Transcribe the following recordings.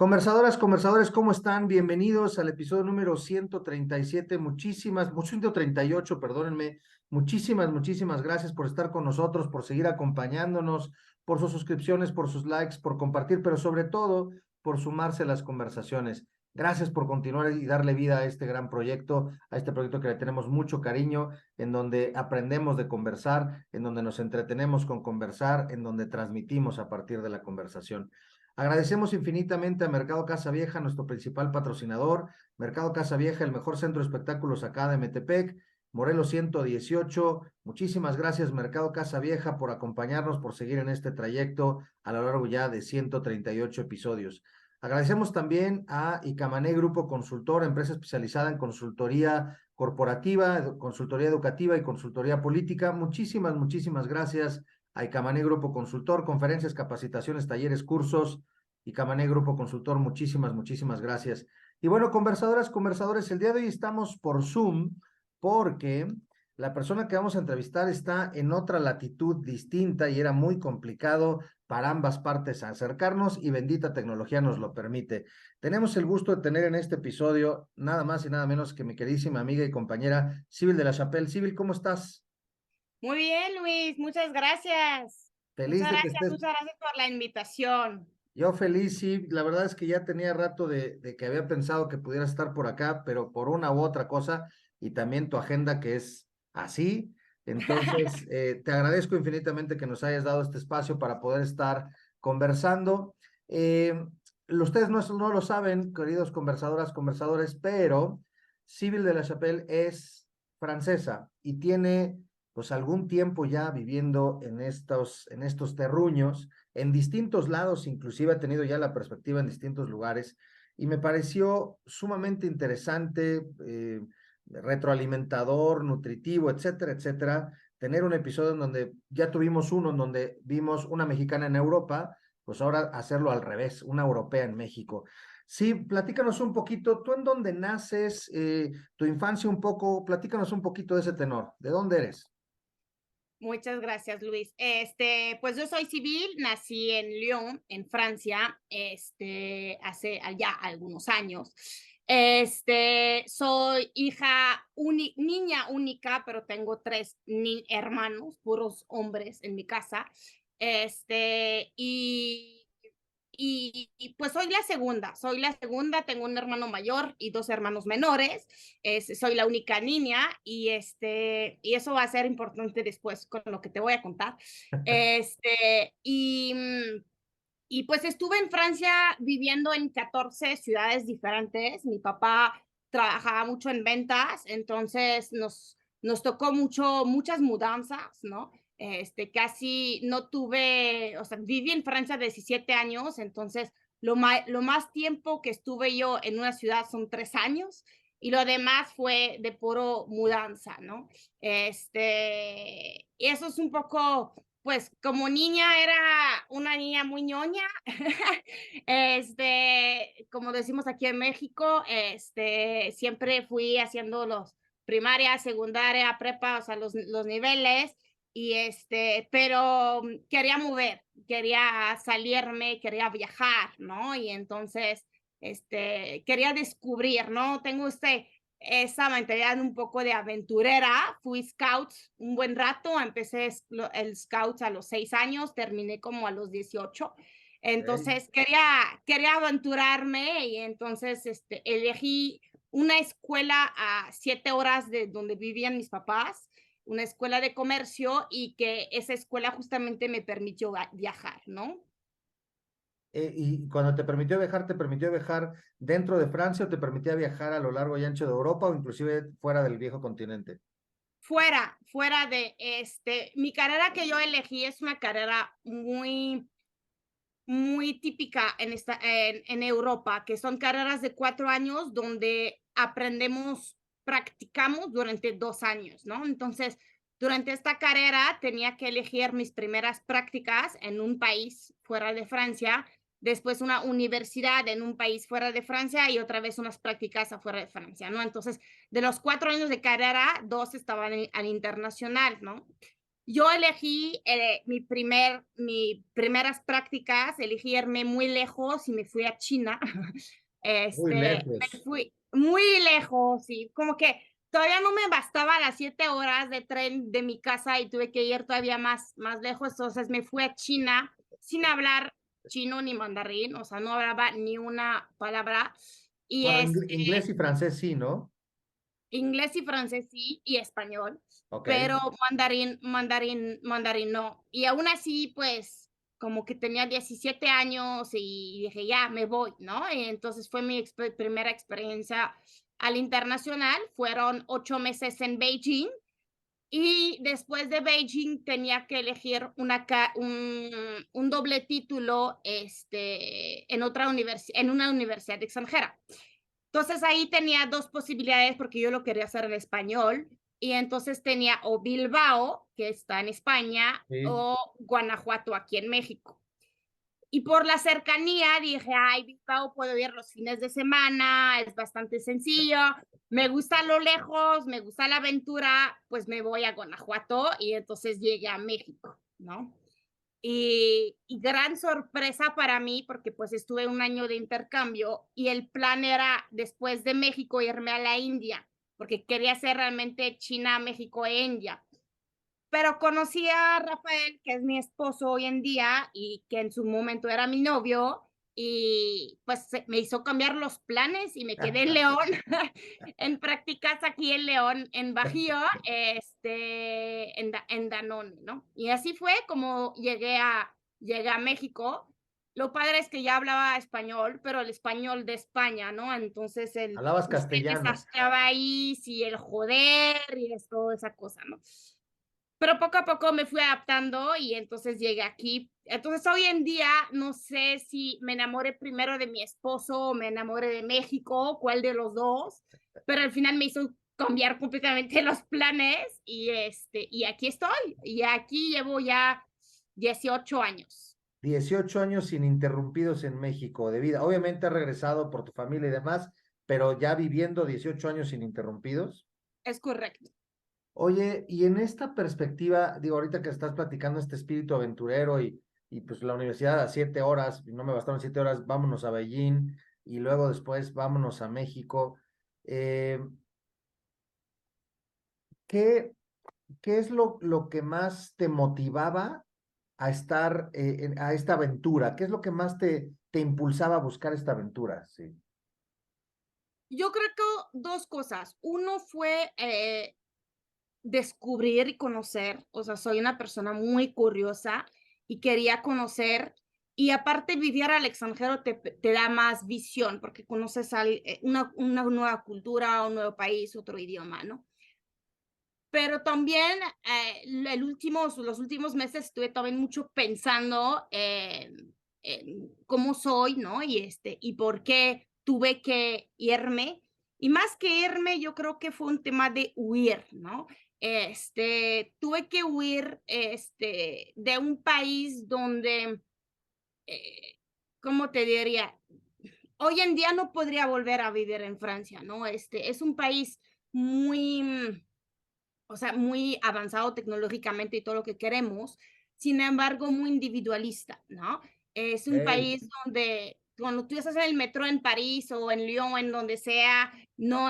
Conversadoras, conversadores, ¿cómo están? Bienvenidos al episodio número 137. 138, perdónenme. Muchísimas gracias por estar con nosotros, por seguir acompañándonos, por sus suscripciones, por sus likes, por compartir, pero sobre todo por sumarse a las conversaciones. Gracias por continuar y darle vida a este gran proyecto, a este proyecto que le tenemos mucho cariño, en donde aprendemos de conversar, en donde nos entretenemos con conversar, en donde transmitimos a partir de la conversación. Agradecemos infinitamente a Mercado Casa Vieja, nuestro principal patrocinador. Mercado Casa Vieja, el mejor centro de espectáculos acá de Metepec, Morelos 118. Muchísimas gracias, Mercado Casa Vieja, por acompañarnos, por seguir en este trayecto a lo largo ya de 138 episodios. Agradecemos también a Icamané Grupo Consultor, empresa especializada en consultoría corporativa, consultoría educativa y consultoría política. Muchísimas gracias a Icamané Grupo Consultor, conferencias, capacitaciones, talleres, cursos. Icamané Grupo Consultor, muchísimas gracias. Y bueno, conversadoras, conversadores, el día de hoy estamos por Zoom porque la persona que vamos a entrevistar está en otra latitud distinta y era muy complicado para ambas partes acercarnos y bendita tecnología nos lo permite. Tenemos el gusto de tener en este episodio nada más y nada menos que mi queridísima amiga y compañera Sibyl de la Chapelle. Sibyl, ¿cómo estás? Muy bien, Luis, muchas gracias. Feliz de que estés. Muchas gracias por la invitación. Yo feliz, sí, la verdad es que ya tenía rato de que había pensado que pudieras estar por acá, pero por una u otra cosa, y también tu agenda que es así. Entonces, te agradezco infinitamente que nos hayas dado este espacio para poder estar conversando. Eh, Ustedes no lo saben, queridos conversadoras, conversadores, pero Sibyl de la Chapelle es francesa y tiene pues algún tiempo ya viviendo en estos terruños en distintos lados, inclusive ha tenido ya la perspectiva en distintos lugares, y me pareció sumamente interesante, retroalimentador, nutritivo, etcétera, tener un episodio en donde ya tuvimos uno, en donde vimos una mexicana en Europa, pues ahora hacerlo al revés, una europea en México. Sí, platícanos un poquito, ¿tú en dónde naces? Tu infancia un poco, platícanos un poquito de ese tenor, ¿de dónde eres? Muchas gracias, Luis. Pues yo soy civil, nací en Lyon, en Francia, hace ya algunos años. Soy niña única, pero tengo tres hermanos, puros hombres en mi casa. Este, y pues soy la segunda, tengo un hermano mayor y dos hermanos menores, soy la única niña y eso va a ser importante después con lo que te voy a contar. Este, y, y pues estuve en Francia viviendo en 14 ciudades diferentes. Mi papá trabajaba mucho en ventas, entonces nos tocó muchas mudanzas, ¿no? Casi no tuve, o sea, viví en Francia 17 años, entonces lo más tiempo que estuve yo en una ciudad son 3 años y lo demás fue de puro mudanza, ¿no? Y eso es un poco, pues como niña era una niña muy ñoña, como decimos aquí en México, siempre fui haciendo los primaria, secundaria, prepa, o sea, los niveles, pero quería mover, quería salirme, quería viajar, ¿no? Y entonces, quería descubrir, ¿no? Tengo esa mentalidad un poco de aventurera. Fui scout un buen rato, empecé el scout a los 6 años, terminé como a los 18. Okay. Entonces quería aventurarme y entonces elegí una escuela a 7 horas de donde vivían mis papás, una escuela de comercio y que esa escuela justamente me permitió viajar, ¿no? Y cuando te permitió viajar dentro de Francia o te permitía viajar a lo largo y ancho de Europa o inclusive fuera del viejo continente. Fuera de mi carrera que yo elegí es una carrera muy típica en Europa, que son carreras de 4 años donde practicamos durante 2 años, ¿no? Entonces, durante esta carrera tenía que elegir mis primeras prácticas en un país fuera de Francia, después una universidad en un país fuera de Francia y otra vez unas prácticas afuera de Francia, ¿no? Entonces, de los 4 años de carrera, 2 estaban al internacional, ¿no? Yo elegí mis primeras prácticas, elegí irme muy lejos y me fui a China. Muy Me lejos. fui muy lejos y como que todavía no me bastaba las 7 horas de tren de mi casa y tuve que ir todavía más lejos. Entonces me fui a China sin hablar chino ni mandarín, o sea, no hablaba ni una palabra. Y Bueno, inglés y francés sí, ¿no? inglés y francés sí, y español, Ok. pero mandarín no. Y aún así, pues, como que tenía 17 años y dije, ya, me voy, ¿no? Y entonces fue mi primera experiencia al internacional. Fueron 8 meses en Beijing y después de Beijing tenía que elegir un doble título en una universidad extranjera. Entonces ahí tenía dos posibilidades porque yo lo quería hacer en español y entonces tenía o Bilbao, que está en España, Sí. o Guanajuato, aquí en México. Y por la cercanía dije, ay, Bilbao puedo ir los fines de semana, es bastante sencillo, me gusta lo lejos, me gusta la aventura, pues me voy a Guanajuato y entonces llegué a México, ¿no? Y gran sorpresa para mí, porque pues estuve un año de intercambio y el plan era después de México irme a la India, porque quería hacer realmente China, México e India. Pero conocí a Rafael, que es mi esposo hoy en día y que en su momento era mi novio, y pues me hizo cambiar los planes y me quedé en León, en prácticas aquí en León, en Bajío, en Danone, ¿no? Y así fue como llegué a México. Lo padre es que ya hablaba español, pero el español de España, ¿no? Entonces Hablabas ustedes castellano. hasta ahí, sí, el joder y es toda esa cosa, ¿no? Pero poco a poco me fui adaptando y entonces llegué aquí. Entonces hoy en día no sé si me enamoré primero de mi esposo o me enamoré de México, cuál de los dos, pero al final me hizo cambiar completamente los planes y aquí estoy. Y aquí llevo ya 18 años. 18 años ininterrumpidos en México de vida. Obviamente has regresado por tu familia y demás, pero ya viviendo 18 años ininterrumpidos. Es correcto. Oye, y en esta perspectiva, digo, ahorita que estás platicando este espíritu aventurero y pues la universidad a 7 horas, y no me bastaron 7 horas, vámonos a Beijing y luego después vámonos a México. Eh, ¿qué, qué es lo que más te motivaba a estar a esta aventura? ¿Qué es lo que más te impulsaba a buscar esta aventura? Sí. Yo creo que dos cosas. Uno fue descubrir y conocer, o sea, soy una persona muy curiosa y quería conocer, y aparte vivir al extranjero te da más visión porque conoces una nueva cultura, un nuevo país, otro idioma, ¿no? Pero también los últimos meses estuve también mucho pensando en cómo soy, ¿no? Y por qué tuve que irme. Y más que irme, yo creo que fue un tema de huir, ¿no? Tuve que huir de un país donde, eh, ¿cómo te diría? Hoy en día no podría volver a vivir en Francia, ¿no? Es un país muy, o sea, muy avanzado tecnológicamente y todo lo que queremos, sin embargo, muy individualista, ¿no? Es un Ok. país donde cuando tú estás en el metro en París o en Lyon, en donde sea, no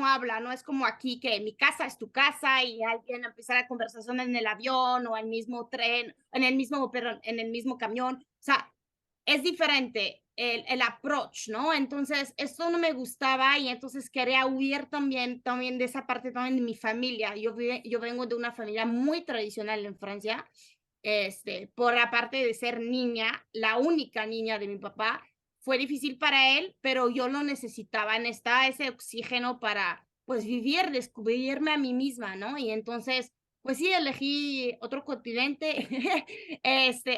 habla, no es como aquí que mi casa es tu casa y alguien empieza la conversación en el avión o en el mismo tren, perdón, en el mismo camión. O sea, es diferente el approach, ¿no? Entonces, esto no me gustaba y entonces quería huir también de esa parte también de mi familia. Yo vengo de una familia muy tradicional en Francia, por la parte de ser niña, la única niña de mi papá. Fue difícil para él, pero yo lo necesitaba, necesitaba ese oxígeno para, pues, vivir, descubrirme a mí misma, ¿no? Y entonces, pues sí, elegí otro continente,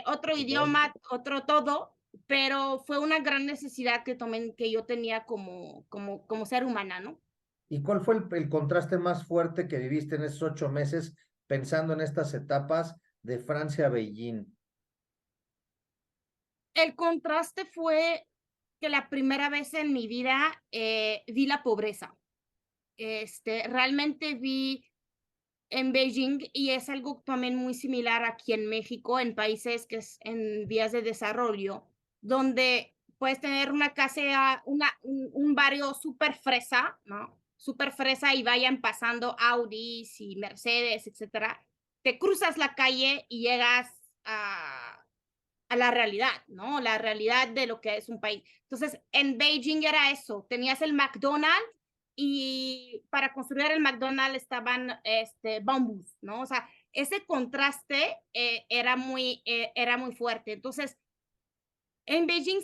otro Igual. idioma, otro todo, pero fue una gran necesidad que yo tenía como ser humana, ¿no? ¿Y cuál fue el contraste más fuerte que viviste en esos 8 meses pensando en estas etapas de Francia a Beijing? El contraste fue que la primera vez en mi vida vi la pobreza. Realmente vi en Beijing y es algo también muy similar aquí en México, en países que es en vías de desarrollo, donde puedes tener una casa, un barrio súper fresa, ¿no? Súper fresa y vayan pasando Audis y Mercedes, etcétera. Te cruzas la calle y llegas a la realidad, ¿no? La realidad de lo que es un país. Entonces, en Beijing era eso, tenías el McDonald's y para construir el McDonald's estaban bambús, ¿no? O sea, ese contraste era muy fuerte. Entonces, en Beijing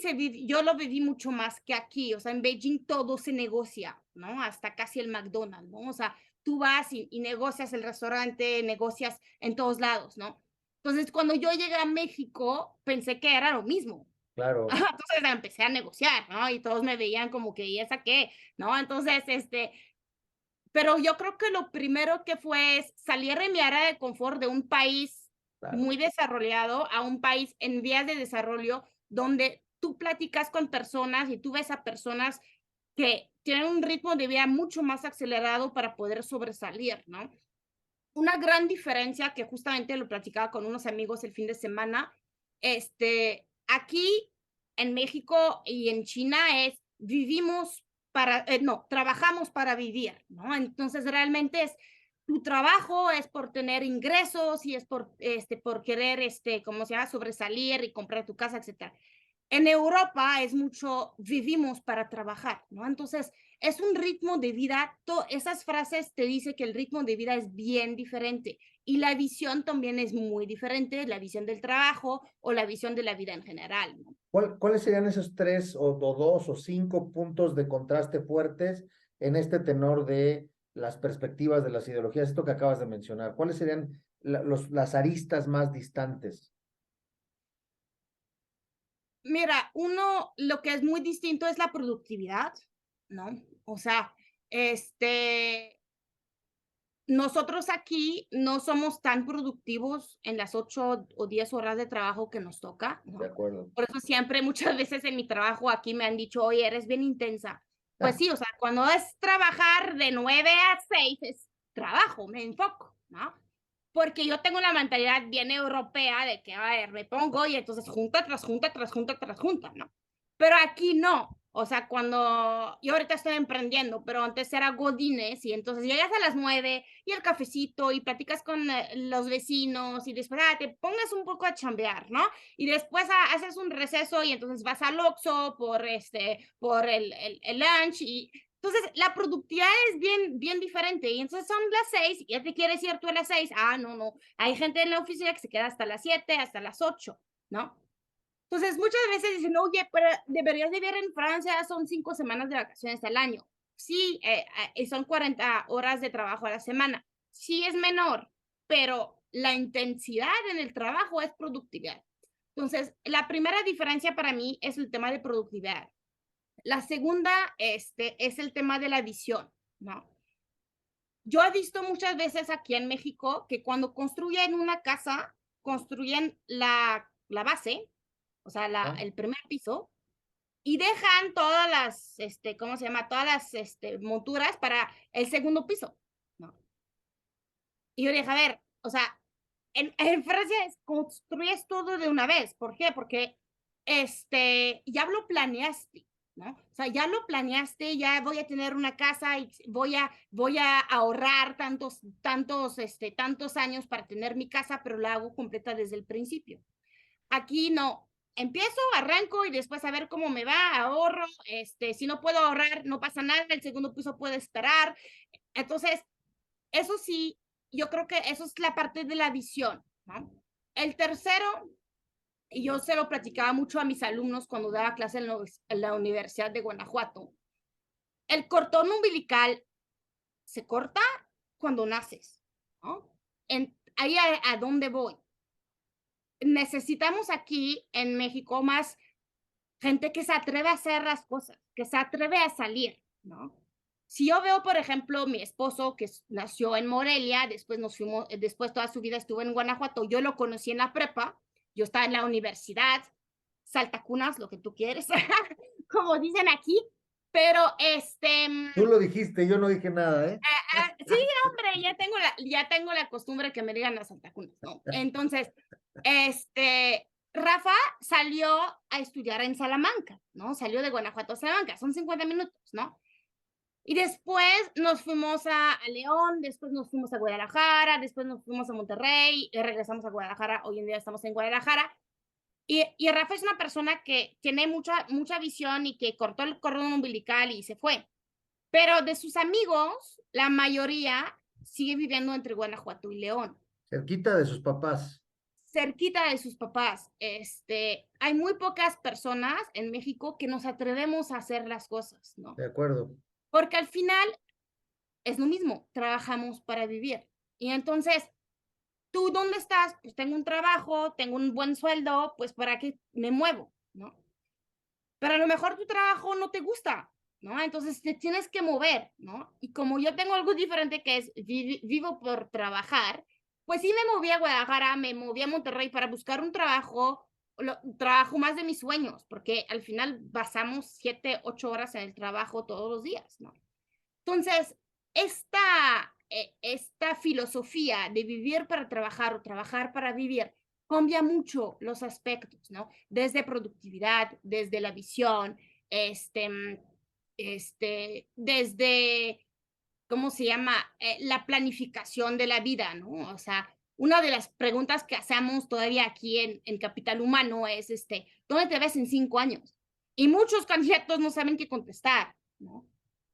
yo lo viví mucho más que aquí, o sea, en Beijing todo se negocia, ¿no? Hasta casi el McDonald's, ¿no? O sea, tú vas y negocias el restaurante, negocias en todos lados, ¿no? Entonces, cuando yo llegué a México, pensé que era lo mismo. Claro, Entonces empecé a negociar, ¿no? Y todos me veían como que, ¿y esa qué? ¿No? Entonces, pero yo creo que lo primero que fue es salir de mi área de confort de un país claro. muy desarrollado a un país en vías de desarrollo donde tú platicas con personas y tú ves a personas que tienen un ritmo de vida mucho más acelerado para poder sobresalir, ¿no? Una gran diferencia que justamente lo platicaba con unos amigos el fin de semana, aquí en México y en China es vivimos no, trabajamos para vivir, ¿no? Entonces realmente es tu trabajo es por tener ingresos y es por querer, ¿cómo se llama? Sobresalir y comprar tu casa, etcétera. En Europa es mucho vivimos para trabajar, ¿no? Entonces, es un ritmo de vida, esas frases te dicen que el ritmo de vida es bien diferente y la visión también es muy diferente, la visión del trabajo o la visión de la vida en general, ¿no? ¿Cuáles serían esos tres o dos o cinco puntos de contraste fuertes en este tenor de las perspectivas de las ideologías, esto que acabas de mencionar? ¿Cuáles serían las aristas más distantes? Mira, lo que es muy distinto es la productividad, ¿no? O sea, nosotros aquí no somos tan productivos en las 8 o 10 horas de trabajo que nos toca, De ¿no? acuerdo. Por eso siempre, muchas veces en mi trabajo aquí me han dicho, oye, eres bien intensa. Pues sí, o sea, cuando es trabajar de 9 a 6 es trabajo, me enfoco, ¿no? Porque yo tengo la mentalidad bien europea de que, a ver, me pongo y entonces junta tras junta, tras junta, tras junta, ¿no? Pero aquí no. O sea, cuando yo ahorita estoy emprendiendo, pero antes era Godines y entonces llegas a las 9 y el cafecito y platicas con los vecinos y después te pongas un poco a chambear, ¿no? Y después haces un receso y entonces vas al Oxxo por el lunch y entonces la productividad es bien diferente y entonces son las 6 y ya te quieres ir tú a las 6. No. Hay gente en la oficina que se queda hasta las 7, hasta las 8, ¿no? Entonces, muchas veces dicen, oye, pero deberías vivir en Francia, son 5 semanas de vacaciones al año. Sí, son 40 horas de trabajo a la semana. Sí es menor, pero la intensidad en el trabajo es productividad. Entonces, la primera diferencia para mí es el tema de productividad. La segunda, es el tema de la visión, ¿no? Yo he visto muchas veces aquí en México que cuando construyen una casa, construyen la base, o sea, ¿Ah? el primer piso, y dejan todas las, ¿cómo se llama? Todas las monturas para el segundo piso, ¿no? Y yo dije, a ver, o sea, en Francia construyes todo de una vez. ¿Por qué? Porque ya lo planeaste, ¿no? O sea, ya lo planeaste, ya voy a tener una casa y voy a ahorrar tantos años para tener mi casa, pero la hago completa desde el principio. Aquí no. Empiezo, arranco y después a ver cómo me va, ahorro, si no puedo ahorrar, no pasa nada, el segundo piso puede esperar. Entonces, eso sí, yo creo que eso es la parte de la visión, ¿no? El tercero, y yo se lo platicaba mucho a mis alumnos cuando daba clase en la Universidad de Guanajuato, el cordón umbilical se corta cuando naces, ¿no? Ahí a dónde voy. Necesitamos aquí en México más gente que se atreve a hacer las cosas, que se atreve a salir, ¿no? Si yo veo, por ejemplo, mi esposo que nació en Morelia, después toda su vida estuvo en Guanajuato, yo lo conocí en la prepa, yo estaba en la universidad, saltacunas, lo que tú quieres, como dicen aquí, Pero Tú lo dijiste, yo no dije nada, ¿eh? sí, hombre, ya tengo la costumbre que me digan las altacunas, ¿no? Entonces, Rafa salió a estudiar en Salamanca, ¿no? Salió de Guanajuato a Salamanca, son 50 minutos, ¿no? Y después nos fuimos a León, después nos fuimos a Guadalajara, después nos fuimos a Monterrey, y regresamos a Guadalajara, hoy en día estamos en Guadalajara. Y Rafa es una persona que tiene mucha visión y que cortó el cordón umbilical y se fue. Pero de sus amigos, la mayoría sigue viviendo entre Guanajuato y León, Cerquita de sus papás. cerquita de sus papás. Hay muy pocas personas en México que nos atrevemos a hacer las cosas, ¿no? De acuerdo. Porque al final es lo mismo, trabajamos para vivir. Y entonces, ¿tú dónde estás? Pues tengo un trabajo, tengo un buen sueldo, pues ¿para qué me muevo? ¿No? Pero a lo mejor tu trabajo no te gusta, ¿no? Entonces te tienes que mover, ¿no? Y como yo tengo algo diferente que es vivo por trabajar, pues sí me moví a Guadalajara, me moví a Monterrey para buscar un trabajo, trabajo más de mis sueños, porque al final pasamos 7, 8 horas en el trabajo todos los días, ¿no? Entonces, esta filosofía de vivir para trabajar o trabajar para vivir cambia mucho los aspectos, ¿no? Desde productividad, desde la visión, desde, ¿cómo se llama? La planificación de la vida, ¿no? O sea, una de las preguntas que hacemos todavía aquí en Capital Humano es, ¿dónde te ves en 5 años? Y muchos candidatos no saben qué contestar, ¿no?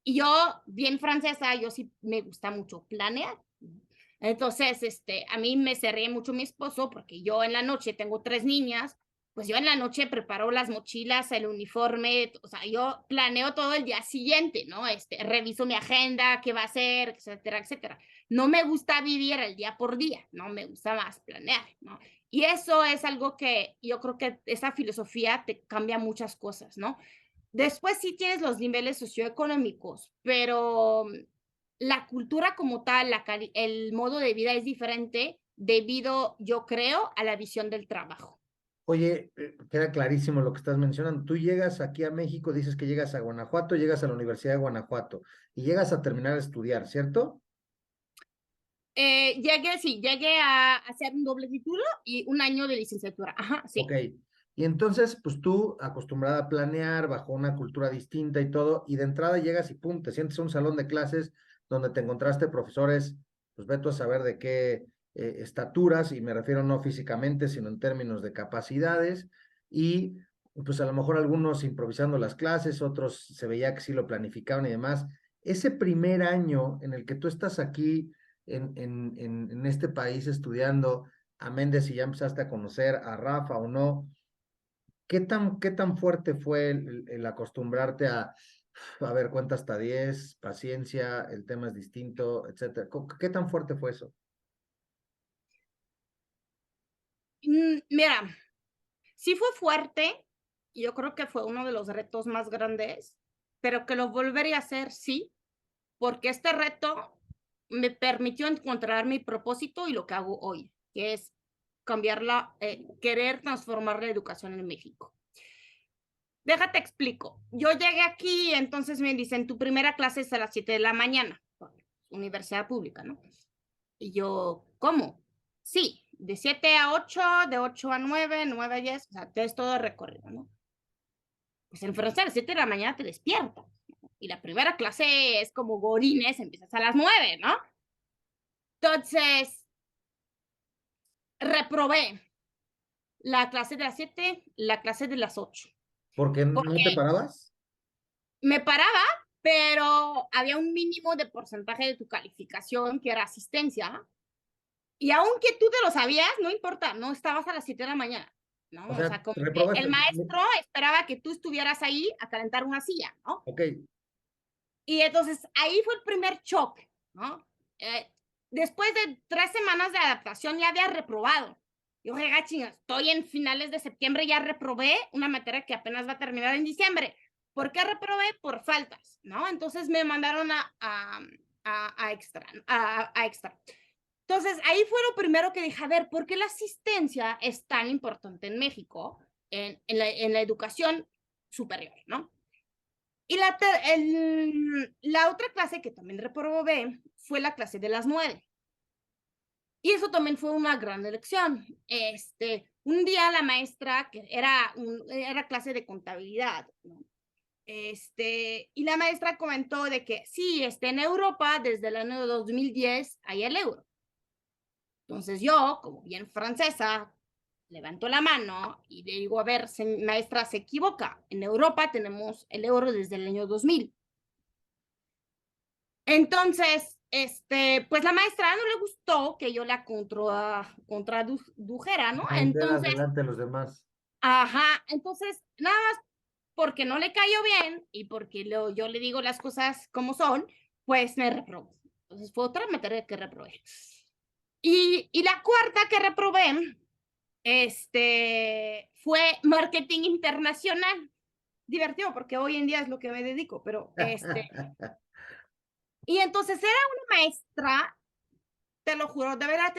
Y yo, bien francesa, yo sí me gusta mucho planear. Entonces, a mí me se ríe mucho mi esposo porque yo en la noche tengo 3 niñas, pues yo en la noche preparo las mochilas, el uniforme, o sea, yo planeo todo el día siguiente, ¿no? Reviso mi agenda, qué va a hacer, etcétera, etcétera. No me gusta vivir el día por día, ¿no? Me gusta más planear, ¿no? Y eso es algo que yo creo que esa filosofía te cambia muchas cosas, ¿no? Después sí tienes los niveles socioeconómicos, pero la cultura como tal, el modo de vida es diferente debido, yo creo, a la visión del trabajo. Oye, queda clarísimo lo que estás mencionando. Tú llegas aquí a México, dices que llegas a Guanajuato, llegas a la Universidad de Guanajuato y llegas a terminar de estudiar, ¿cierto? Llegué a hacer un doble título y un año de licenciatura. Ajá, Ok. sí. Y entonces, pues tú, acostumbrada a planear bajo una cultura distinta y todo, y de entrada llegas y pum, te sientes en un salón de clases donde te encontraste profesores, pues ve tú a saber de qué estaturas, y me refiero no físicamente, sino en términos de capacidades, y pues a lo mejor algunos improvisando las clases, otros se veía que sí lo planificaban y demás. Ese primer año en el que tú estás aquí en este país estudiando, a Méndez, si ya empezaste a conocer a Rafa o no, qué tan fuerte fue el acostumbrarte a ver, cuenta hasta 10, paciencia, el tema es distinto, etcétera? ¿Qué tan fuerte fue eso? Mira, sí fue fuerte, yo creo que fue uno de los retos más grandes, pero que lo volvería a hacer, sí, porque este reto me permitió encontrar mi propósito y lo que hago hoy, que es querer transformar la educación en México. Déjate explico. Yo llegué aquí, entonces me dicen, tu primera clase es a las 7 de la mañana, universidad pública, ¿no? Y yo, ¿cómo? Sí, de 7 a 8, de 8 a 9, 9 a 10, o sea, es todo el recorrido, ¿no? Pues en francés a las 7 de la mañana te despiertas. Y la primera clase es como gorines, empiezas a las 9, ¿no? Entonces, reprobé la clase de las 7, la clase de las 8. ¿Por qué no Porque te parabas? me paraba, pero había un mínimo de porcentaje de tu calificación que era asistencia. Y aunque tú te lo sabías, no importa, no estabas a las 7 de la mañana, O ¿no? O sea, sea, como que el reprobaste. maestro esperaba que tú estuvieras ahí a calentar una silla, ¿no? Ok, Y entonces ahí fue el primer choque, ¿no? Después de 3 semanas de adaptación ya había reprobado. Yo, oiga, chingas, estoy en finales de septiembre, ya reprobé una materia que apenas va a terminar en diciembre. ¿Por qué reprobé? Por faltas, ¿no? Entonces me mandaron a extra, a extra. Entonces ahí fue lo primero que dije, a ver, ¿por qué la asistencia es tan importante en México, en la educación superior, ¿no? Y la otra clase que también reprobé fue la clase de las 9. Y eso también fue una gran elección. Un día la maestra, que era clase de contabilidad, ¿no? Y la maestra comentó de que sí, en Europa desde el año 2010 hay el euro. Entonces yo, como bien francesa, levanto la mano y le digo, a ver, maestra, se equivoca. En Europa tenemos el euro desde el año 2000. Entonces, pues la maestra no le gustó que yo la contradujera, ¿no? Delas Entonces, delante de los demás. ajá, entonces, nada más porque no le cayó bien y porque yo le digo las cosas como son, pues me reprobó. Entonces fue otra materia que reprobé. Y la cuarta que reprobé, fue marketing internacional. Divertido porque hoy en día es lo que me dedico, pero y entonces era una maestra, te lo juro, debería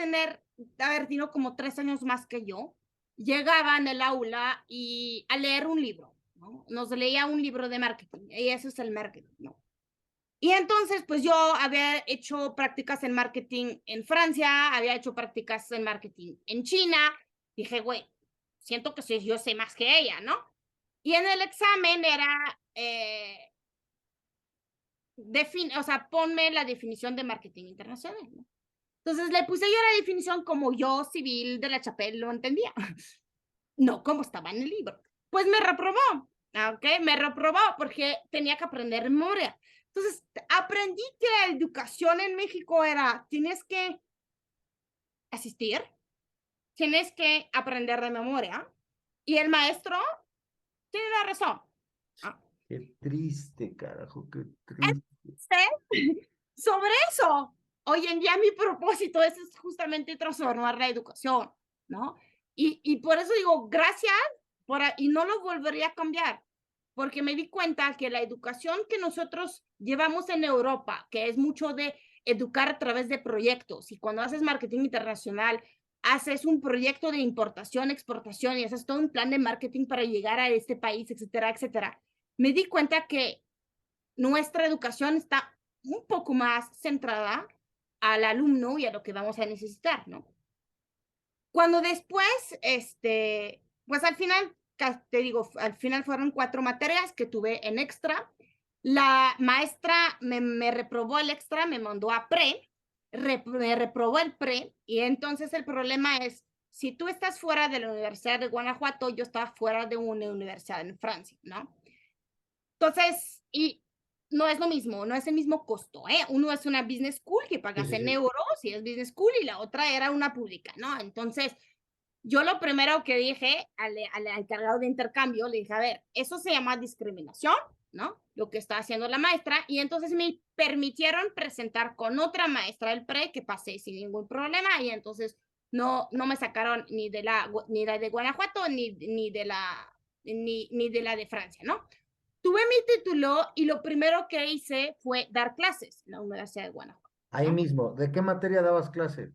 haber tenido como 3 años más que yo. Llegaba en el aula y a leer un libro, ¿no? Nos leía un libro de marketing y eso es el marketing, ¿no? Y entonces, pues yo había hecho prácticas en marketing en Francia, había hecho prácticas en marketing en China. Dije, güey, siento que yo sé más que ella, ¿no? Y en el examen era, o sea, ponme la definición de marketing internacional, ¿no? Entonces le puse yo la definición como yo, civil de la Chapelle, lo entendía. No como estaba en el libro. Pues me reprobó, ¿ok? Me reprobó porque tenía que aprender memoria. Entonces, aprendí que la educación en México era, tienes que asistir, tienes que aprender de memoria, y el maestro tiene la razón. Ah. Qué triste, carajo, qué triste. Sobre eso, hoy en día mi propósito es justamente transformar la educación, ¿no? Y por eso digo, gracias, y no lo volvería a cambiar, porque me di cuenta que la educación que nosotros llevamos en Europa, que es mucho de educar a través de proyectos, y cuando haces marketing internacional, haces un proyecto de importación, exportación, y haces todo un plan de marketing para llegar a este país, etcétera, etcétera. Me di cuenta que nuestra educación está un poco más centrada al alumno y a lo que vamos a necesitar, ¿no? Cuando después, pues al final, te digo, al final fueron 4 materias que tuve en extra. La maestra me reprobó el extra, me mandó a me reprobó el pre, y entonces el problema es, si tú estás fuera de la Universidad de Guanajuato, yo estaba fuera de una universidad en Francia, ¿no? Entonces, y no es lo mismo, no es el mismo costo, ¿eh? Uno es una business school que Sí, pagas sí, en sí. euros, y es business school, y la otra era una pública, ¿no? Entonces, yo lo primero que dije al encargado de intercambio, le dije, a ver, eso se llama discriminación, ¿no? Lo que está haciendo la maestra, y entonces me permitieron presentar con otra maestra del pre que pasé sin ningún problema, y entonces no me sacaron ni de la de Guanajuato ni de la de Francia, ¿no? Tuve mi título y lo primero que hice fue dar clases en la Universidad de Guanajuato, Ahí ¿no? mismo, ¿de qué materia dabas clase?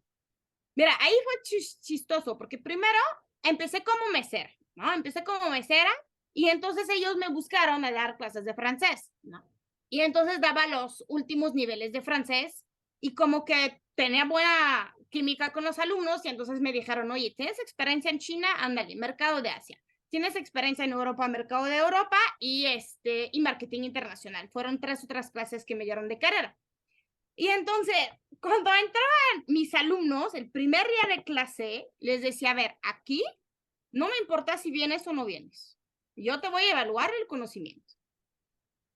Mira, ahí fue chistoso porque primero empecé como mesera, ¿no? Empecé como mesera y entonces ellos me buscaron a dar clases de francés, ¿no? Y entonces daba los últimos niveles de francés y como que tenía buena química con los alumnos, y entonces me dijeron, oye, ¿tienes experiencia en China? Ándale, mercado de Asia. ¿Tienes experiencia en Europa? Mercado de Europa, y marketing internacional. Fueron 3 otras clases que me dieron de carrera. Y entonces, cuando entraban mis alumnos, el primer día de clase, les decía, a ver, aquí no me importa si vienes o no vienes. Yo te voy a evaluar el conocimiento.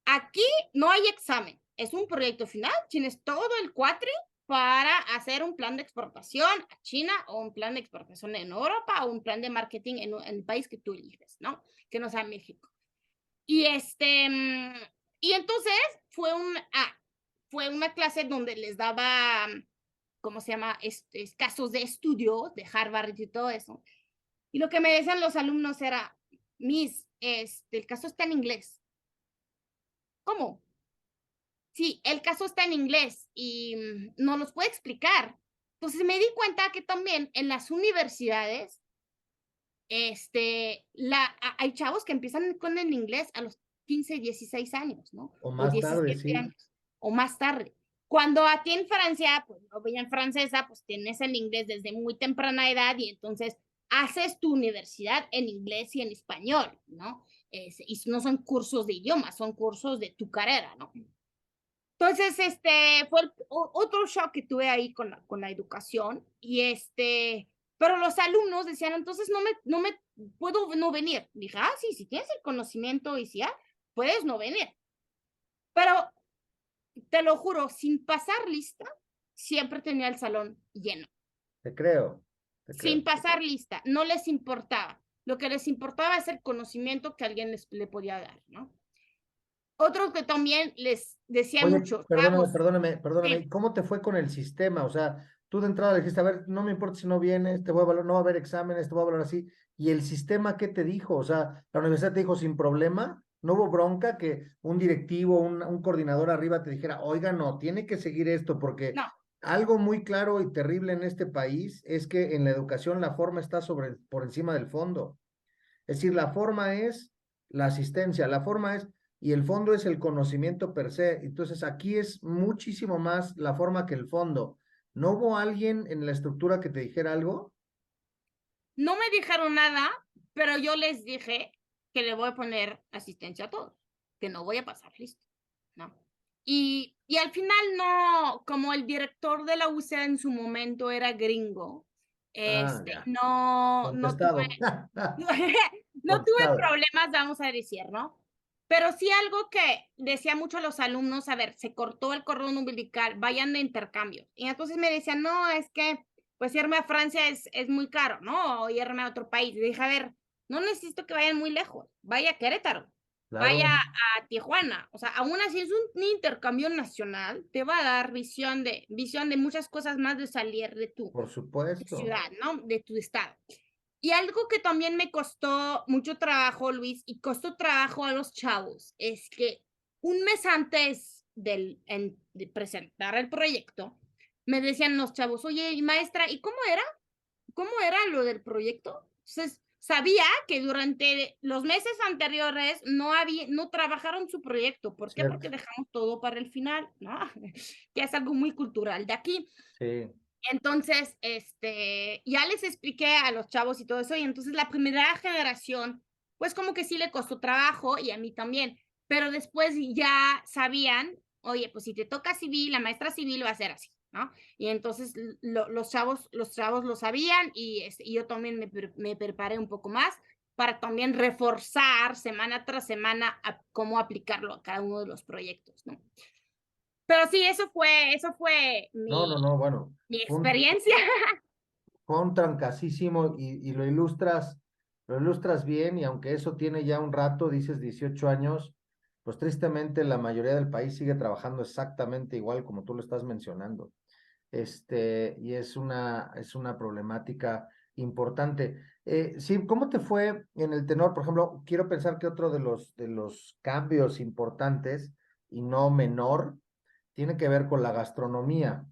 Aquí no hay examen. Es un proyecto final. Tienes todo el cuatri para hacer un plan de exportación a China, o un plan de exportación en Europa, o un plan de marketing en el país que tú eliges, ¿no? Que no sea México. Y y entonces fue una clase donde les daba, ¿cómo se llama? Casos de estudio de Harvard y todo eso. Y lo que me decían los alumnos era, Miss, el caso está en inglés. ¿Cómo? Sí, el caso está en inglés y no los puede explicar. Entonces me di cuenta que también en las universidades, hay chavos que empiezan con el inglés a los 15, 16 años, ¿no? O O más tarde, 17 sí. años, o más tarde. Cuando aquí en Francia, pues yo voy en francesa, pues tienes el inglés desde muy temprana edad y entonces haces tu universidad en inglés y en español, ¿no? Y no son cursos de idiomas, son cursos de tu carrera, ¿no? Entonces, fue otro shock que tuve ahí con la educación pero los alumnos decían, entonces no me puedo no venir. Dije, sí, si tienes el conocimiento y si puedes no venir. Pero te lo juro, sin pasar lista, siempre tenía el salón lleno. Te creo, te Sin creo. pasar lista, no les importaba. Lo que les importaba es el conocimiento que alguien le podía dar, ¿no? Otro que también les decía Oye, mucho, perdóname, chavos, perdóname, perdóname. sí, ¿Y cómo te fue con el sistema? O sea, tú de entrada dijiste, a ver, no me importa si no vienes, te voy a valorar, no va a haber exámenes, te voy a valorar así. ¿Y el sistema qué te dijo? O sea, la universidad te dijo sin problema, no hubo bronca que un directivo, un coordinador arriba te dijera, oiga, no, tiene que seguir esto, porque no, algo muy claro y terrible en este país es que en la educación la forma está por encima del fondo. Es decir, la forma es la asistencia, la forma es, y el fondo es el conocimiento per se. Entonces, aquí es muchísimo más la forma que el fondo. ¿No hubo alguien en la estructura que te dijera algo? no me dijeron nada, pero yo les dije que le voy a poner asistencia a todos, que no voy a pasar listo, ¿no? Y al final no, como el director de la UCA en su momento era gringo, Ah, ya. no tuve, Contestado. no tuve Contestado. problemas, vamos a decir, ¿no? Pero sí algo que decía mucho a los alumnos, a ver, se cortó el cordón umbilical, vayan de intercambio. Y entonces me decían, no, es que pues irme a Francia es muy caro, ¿no? O irme a otro país. Y dije, a ver, no necesito que vayan muy lejos, vaya a Querétaro, vaya Claro, a Tijuana. O sea, aún así es un intercambio nacional, te va a dar visión de muchas cosas más de salir de tu por supuesto. ciudad, ¿no? De tu estado. Y algo que también me costó mucho trabajo, Luis, y costó trabajo a los chavos, es que un mes antes de presentar el proyecto, me decían los chavos, oye, maestra, ¿y cómo era? ¿Cómo era lo del proyecto? Entonces, sabía que durante los meses anteriores no trabajaron su proyecto. ¿Por qué? Cierto. Porque dejamos todo para el final, ¿no? Que es algo muy cultural de aquí. Sí, Entonces, ya les expliqué a los chavos y todo eso, y entonces la primera generación, pues como que sí le costó trabajo y a mí también, pero después ya sabían, oye, pues si te toca civil, la maestra civil va a ser así, ¿no? Y entonces los chavos lo sabían y yo también me preparé un poco más para también reforzar semana tras semana cómo aplicarlo a cada uno de los proyectos, ¿no? Pero sí, eso fue no, no, no, bueno, mi fue un, experiencia. fue un trancasísimo y lo ilustras bien y aunque eso tiene ya un rato, dices 18 años, pues tristemente la mayoría del país sigue trabajando exactamente igual como tú lo estás mencionando. Y es una problemática importante. Sí, ¿cómo te fue en el tenor? Por ejemplo, quiero pensar que otro de los cambios importantes y no menor tiene que ver con la gastronomía.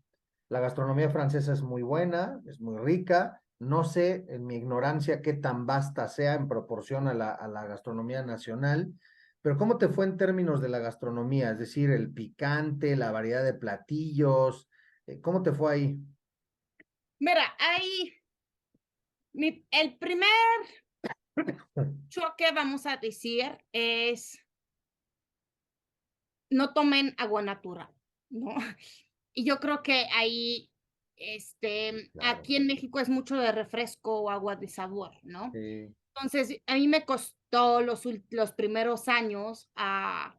La gastronomía francesa es muy buena, es muy rica. No sé, en mi ignorancia, qué tan vasta sea en proporción a a la gastronomía nacional, pero ¿cómo te fue en términos de la gastronomía? Es decir, el picante, la variedad de platillos, ¿cómo te fue ahí? Mira, el primer choque, vamos a decir, es no tomen agua natural, ¿no? Y yo creo que ahí, Claro, aquí en México es mucho de refresco o agua de sabor, ¿no? sí, Entonces, a mí me costó los primeros años a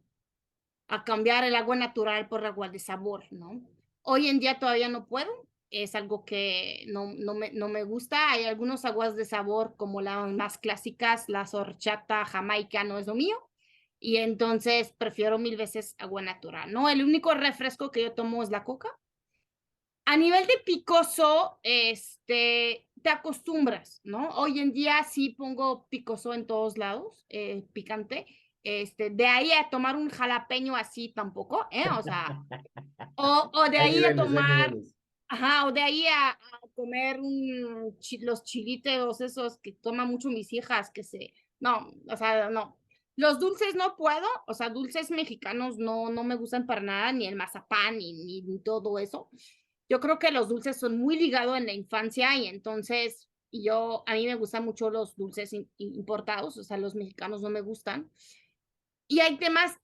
cambiar el agua natural por agua de sabor, ¿no? Hoy en día todavía no puedo, es algo que no me gusta. Hay algunos aguas de sabor como las más clásicas, la horchata, jamaica, no es lo mío. Y entonces prefiero mil veces agua natural, ¿no? El único refresco que yo tomo es la coca. A nivel de picoso, te acostumbras, ¿no? Hoy en día sí pongo picoso en todos lados, picante. De ahí a tomar un jalapeño así tampoco, ¿eh? O sea, o de hay ahí a niveles, hay tomar, niveles. ajá, o de ahí a comer los chilitos esos que toman mucho mis hijas, no, o sea, no. Los dulces no puedo, o sea, dulces mexicanos no me gustan para nada, ni el mazapán, ni todo eso. Yo creo que los dulces son muy ligados en la infancia y entonces a mí me gustan mucho los dulces importados, o sea, los mexicanos no me gustan. Y hay temas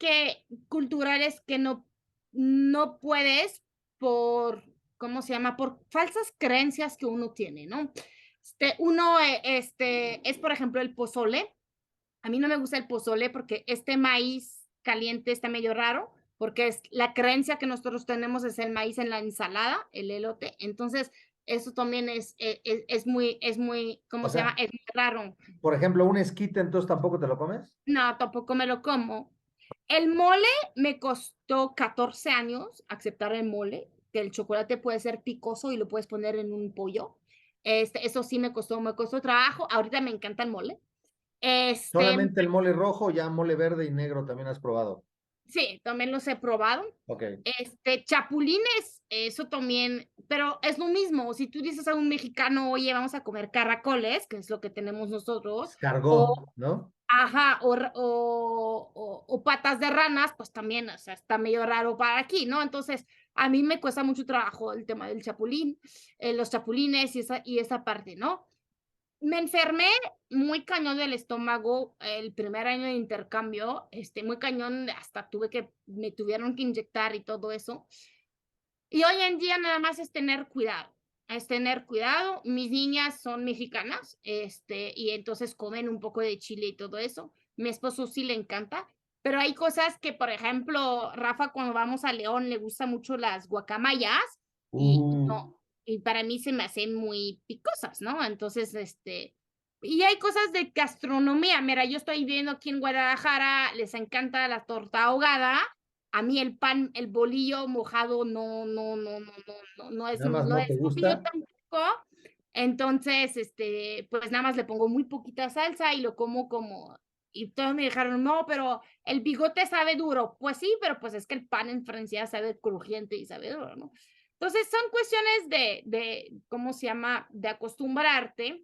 culturales que no puedes por, ¿cómo se llama? Por falsas creencias que uno tiene, ¿no? Es, por ejemplo, el pozole. A mí no me gusta el pozole porque este maíz caliente está medio raro, porque es la creencia que nosotros tenemos es el maíz en la ensalada, el elote. Entonces, eso también es muy, ¿cómo O se llama? sea, Es muy raro. por ejemplo, un esquite, entonces tampoco te lo comes. No, tampoco me lo como. El mole me costó 14 años aceptar el mole, que el chocolate puede ser picoso y lo puedes poner en un pollo. Eso sí me costó trabajo. Ahorita me encanta el mole. Este, Solamente el mole rojo, ya mole verde y negro también has probado. sí, también los he probado. Ok. Chapulines, eso también, pero es lo mismo. Si tú dices a un mexicano, oye, vamos a comer caracoles, que es lo que tenemos nosotros, o Escargot, ¿no? ajá, o patas de ranas, pues también, o sea, está medio raro para aquí, ¿no? Entonces, a mí me cuesta mucho trabajo el tema del chapulín, los chapulines y esa parte, ¿no? Me enfermé muy cañón del estómago el primer año de intercambio, muy cañón, hasta me tuvieron que inyectar y todo eso. Y hoy en día nada más es tener cuidado. Mis niñas son mexicanas, y entonces comen un poco de chile y todo eso. Mi esposo sí le encanta, pero hay cosas que, por ejemplo, Rafa cuando vamos a León le gusta mucho las guacamayas y Uh, no, y para mí se me hacen muy picosas, ¿no? Entonces, y hay cosas de gastronomía. Mira, yo estoy viviendo aquí en Guadalajara, les encanta la torta ahogada. A mí el pan, el bolillo mojado no es, nada más no no te es lo mío gusta. tampoco. Entonces, pues nada más le pongo muy poquita salsa y lo y todos me dijeron, no, pero el bigote sabe duro. Pues sí, pero pues es que el pan en Francia sabe crujiente y sabe duro, ¿no? Entonces son cuestiones ¿cómo se llama? De acostumbrarte,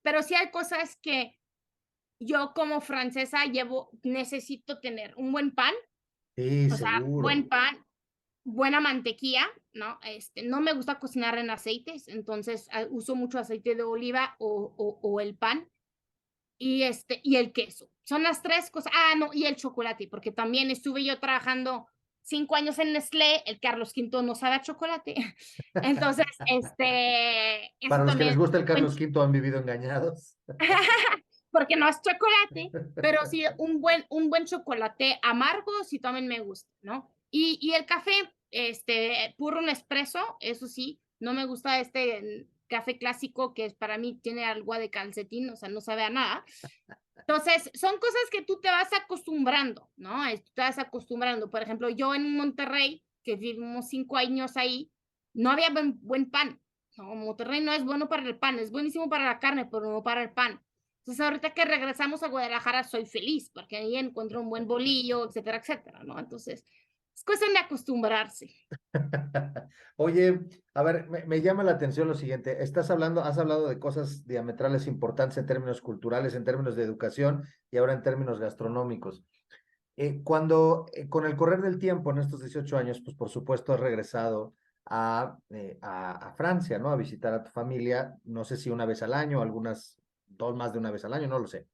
pero sí hay cosas que yo como francesa necesito tener un buen pan, Sí, o sea, seguro. buen pan, buena mantequilla, ¿no? No me gusta cocinar en aceites, entonces uso mucho aceite de oliva o el pan y el queso. Son las tres cosas. Ah, no, y el chocolate, porque también estuve yo trabajando 5 años en Nestlé, el Carlos V no sabe a chocolate. Entonces, eso Para los que les también, gusta el Carlos V han vivido engañados. porque no es chocolate, pero sí un buen chocolate amargo sí también me gusta, ¿no? Y el café, puro Nespresso, eso sí, no me gusta café clásico que para mí tiene algo de calcetín, o sea, no sabe a nada. Entonces, son cosas que tú te vas acostumbrando, ¿no? Tú te vas acostumbrando. Por ejemplo, yo en Monterrey, que vivimos 5 años ahí, no había buen pan. No, Monterrey no es bueno para el pan, es buenísimo para la carne, pero no para el pan. Entonces, ahorita que regresamos a Guadalajara, soy feliz porque ahí encuentro un buen bolillo, etcétera, etcétera, ¿no? Entonces, es cuestión de acostumbrarse. Oye, a ver, me llama la atención lo siguiente. Has hablado de cosas diametrales importantes en términos culturales, en términos de educación y ahora en términos gastronómicos. Con el correr del tiempo, en estos 18 años, pues por supuesto has regresado a Francia, ¿no? A visitar a tu familia, no sé si una vez al año, algunas dos más de una vez al año, no lo sé.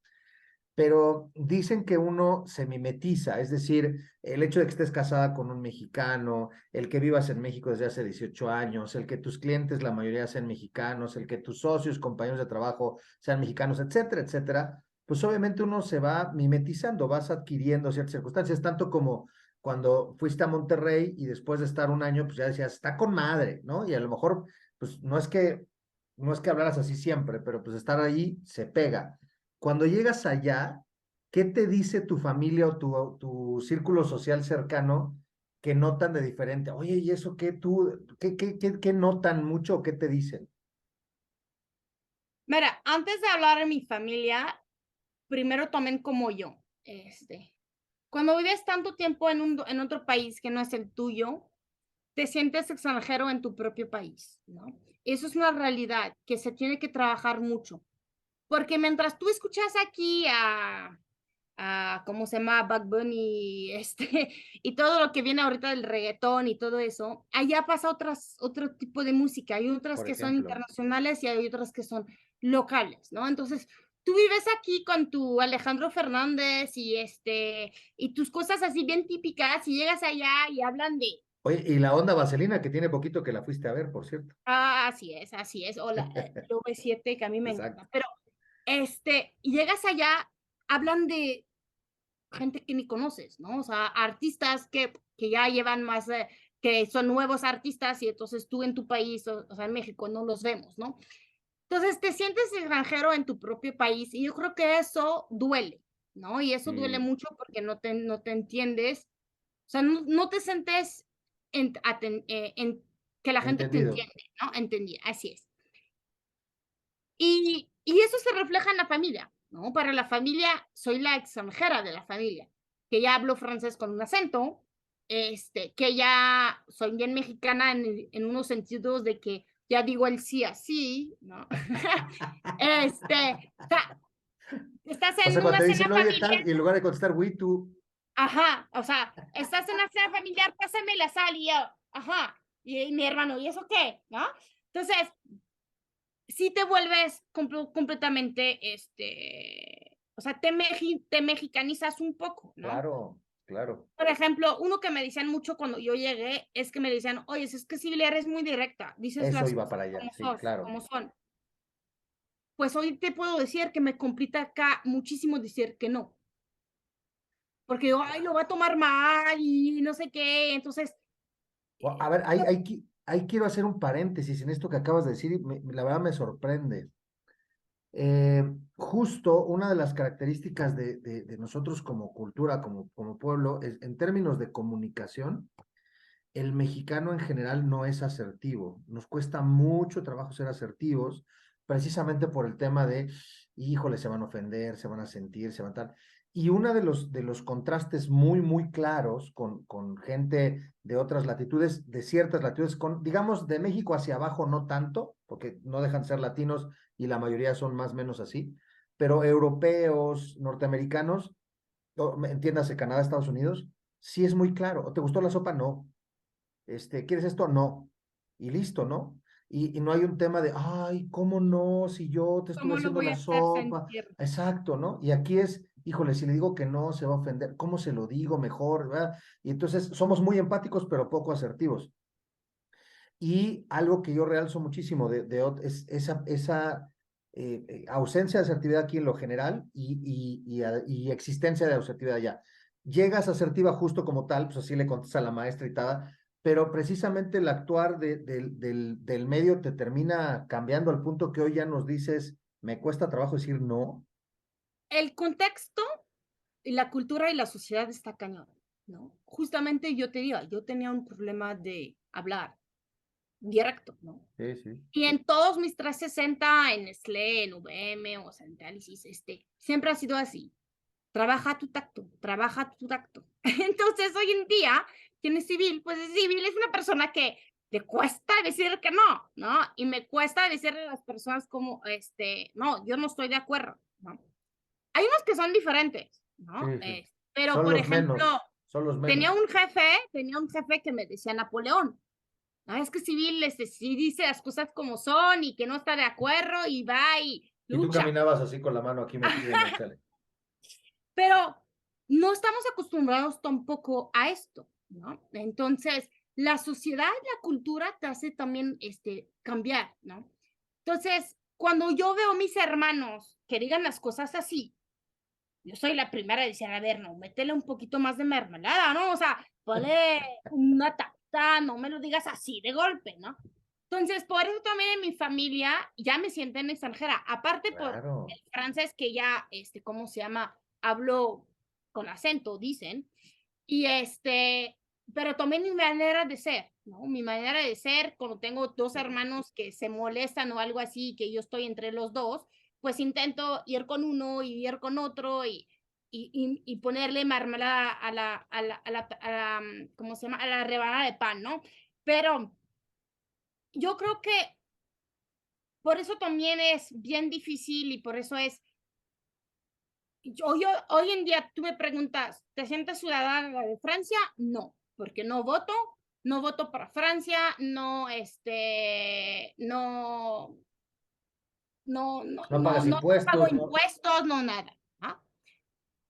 Pero dicen que uno se mimetiza, es decir, el hecho de que estés casada con un mexicano, el que vivas en México desde hace 18 años, el que tus clientes, la mayoría sean mexicanos, el que tus socios, compañeros de trabajo sean mexicanos, etcétera, etcétera, pues obviamente uno se va mimetizando, vas adquiriendo ciertas circunstancias, tanto como cuando fuiste a Monterrey y después de estar un año, pues ya decías, está con madre, ¿no? Y a lo mejor, pues no es que hablaras así siempre, pero pues estar ahí se pega. Cuando llegas allá, ¿qué te dice tu familia o tu círculo social cercano que notan de diferente? Oye, ¿y eso qué tú, qué notan mucho o qué te dicen? Mira, antes de hablar de mi familia, primero tomen como yo. Cuando vives tanto tiempo en otro país que no es el tuyo, te sientes extranjero en tu propio país, ¿no? Eso es una realidad que se tiene que trabajar mucho, porque mientras tú escuchas aquí ¿cómo se llama? Bad Bunny, y todo lo que viene ahorita del reggaetón y todo eso, allá pasa otro tipo de música. Hay otras Por que son ejemplo. internacionales y hay otras que son locales, ¿no? Entonces, tú vives aquí con tu Alejandro Fernández y tus cosas así bien típicas y llegas allá y hablan de, Oye, y la onda vaselina, que tiene poquito que la fuiste a ver, por cierto. así es, o la V7 que a mí me Exacto. encanta, pero, y llegas allá, hablan de gente que ni conoces, ¿no? O sea, artistas que ya llevan más, que son nuevos artistas y entonces tú en tu país, o sea, en México, no los vemos, ¿no? Entonces te sientes extranjero en tu propio país y yo creo que eso duele, ¿no? Y eso duele Sí, mucho porque no te entiendes, o sea, no te sientes en que la gente te entendido. entiende, ¿no? Entendí, así es. Y eso se refleja en la familia, ¿no? Para la familia, soy la extranjera de la familia, que ya hablo francés con un acento, que ya soy bien mexicana en unos sentidos de que ya digo el sí así, ¿no? O sea, estás O sea, en cuando una te cena dicen, oye, familiar, tal, y en lugar de contestar, we, tú, ajá, o sea, estás en una cena familiar, pásame la sal y yo, ajá, y mi hermano, ¿y eso qué? ¿No? Entonces, sí te vuelves completamente, o sea, te mexicanizas un poco, ¿no? claro, claro. Por ejemplo, uno que me decían mucho cuando yo llegué es que me decían, oye, es que Silvia eres muy directa, dices Eso las iba cosas para allá, como sí, claro. como son. Pues hoy te puedo decir que me complica acá muchísimo decir que no, porque yo, ay, lo va a tomar mal y no sé qué, entonces, A ver, ahí quiero hacer un paréntesis en esto que acabas de decir y la verdad me sorprende. Justo una de las características de nosotros como cultura, como pueblo, es en términos de comunicación, el mexicano en general no es asertivo. Nos cuesta mucho trabajo ser asertivos, precisamente por el tema de, híjole, se van a ofender, se van a sentir, se van a tal. Y uno de los contrastes muy, muy claros con gente de otras latitudes, de ciertas latitudes, digamos, de México hacia abajo no tanto, porque no dejan de ser latinos y la mayoría son más o menos así, pero europeos, norteamericanos, entiéndase, Canadá, Estados Unidos, sí es muy claro. ¿Te gustó la sopa? No. ¿Quieres esto? No. Y listo, ¿no? Y no hay un tema de, ay, ¿cómo no? Si yo te estuve ¿cómo lo haciendo voy la a hacer sopa. sentir? Exacto, ¿no? Y aquí es, híjole, si le digo que no, se va a ofender. ¿Cómo se lo digo mejor? ¿Verdad? Y entonces somos muy empáticos, pero poco asertivos. Y algo que yo realzo muchísimo es esa ausencia de asertividad aquí en lo general y existencia de asertividad allá. Llegas asertiva justo como tal, pues así le contesta a la maestra y tal, pero precisamente el actuar del medio te termina cambiando al punto que hoy ya nos dices, me cuesta trabajo decir no. El contexto y la cultura y la sociedad está cañón, ¿no? Justamente yo te digo, yo tenía un problema de hablar directo, ¿no? Sí, sí. Y en todos mis 360, en Nestlé, en VM o Centálisis, siempre ha sido así. Trabaja tu tacto, trabaja tu tacto. Entonces, hoy en día, tienes civil, pues el civil es una persona que le cuesta decir que no, ¿no? Y me cuesta decirle a las personas como, no, yo no estoy de acuerdo, ¿no? Hay unos que son diferentes, ¿no? Sí, sí. Pero, Son por los ejemplo, menos, son los menos. tenía un jefe que me decía Napoleón. Ah, es que civil, sí dice las cosas como son y que no está de acuerdo y va y Y tú lucha. caminabas así con la mano aquí metida en el chale. Pero no estamos acostumbrados tampoco a esto, ¿no? Entonces, la sociedad y la cultura te hace también cambiar, ¿no? Entonces, cuando yo veo a mis hermanos que digan las cosas así, yo soy la primera a decir, a ver, no, métele un poquito más de mermelada, ¿no? O sea, ponle una tapita, no me lo digas así de golpe, ¿no? Entonces, por eso también en mi familia ya me sienten extranjera, aparte por Claro. el francés que ya, ¿cómo se llama? Hablo con acento, dicen, y pero también mi manera de ser, ¿no? Mi manera de ser, cuando tengo dos hermanos que se molestan o algo así, que yo estoy entre los dos, pues intento ir con uno y ir con otro y ponerle mermelada ¿cómo se llama? A la rebanada de pan, ¿no? Pero yo creo que por eso también es bien difícil y por eso es hoy en día tú me preguntas, ¿te sientes ciudadana de Francia? No, porque no voto para Francia, no, No pagas no pago impuestos, ¿no? impuestos, no nada. ¿Ah?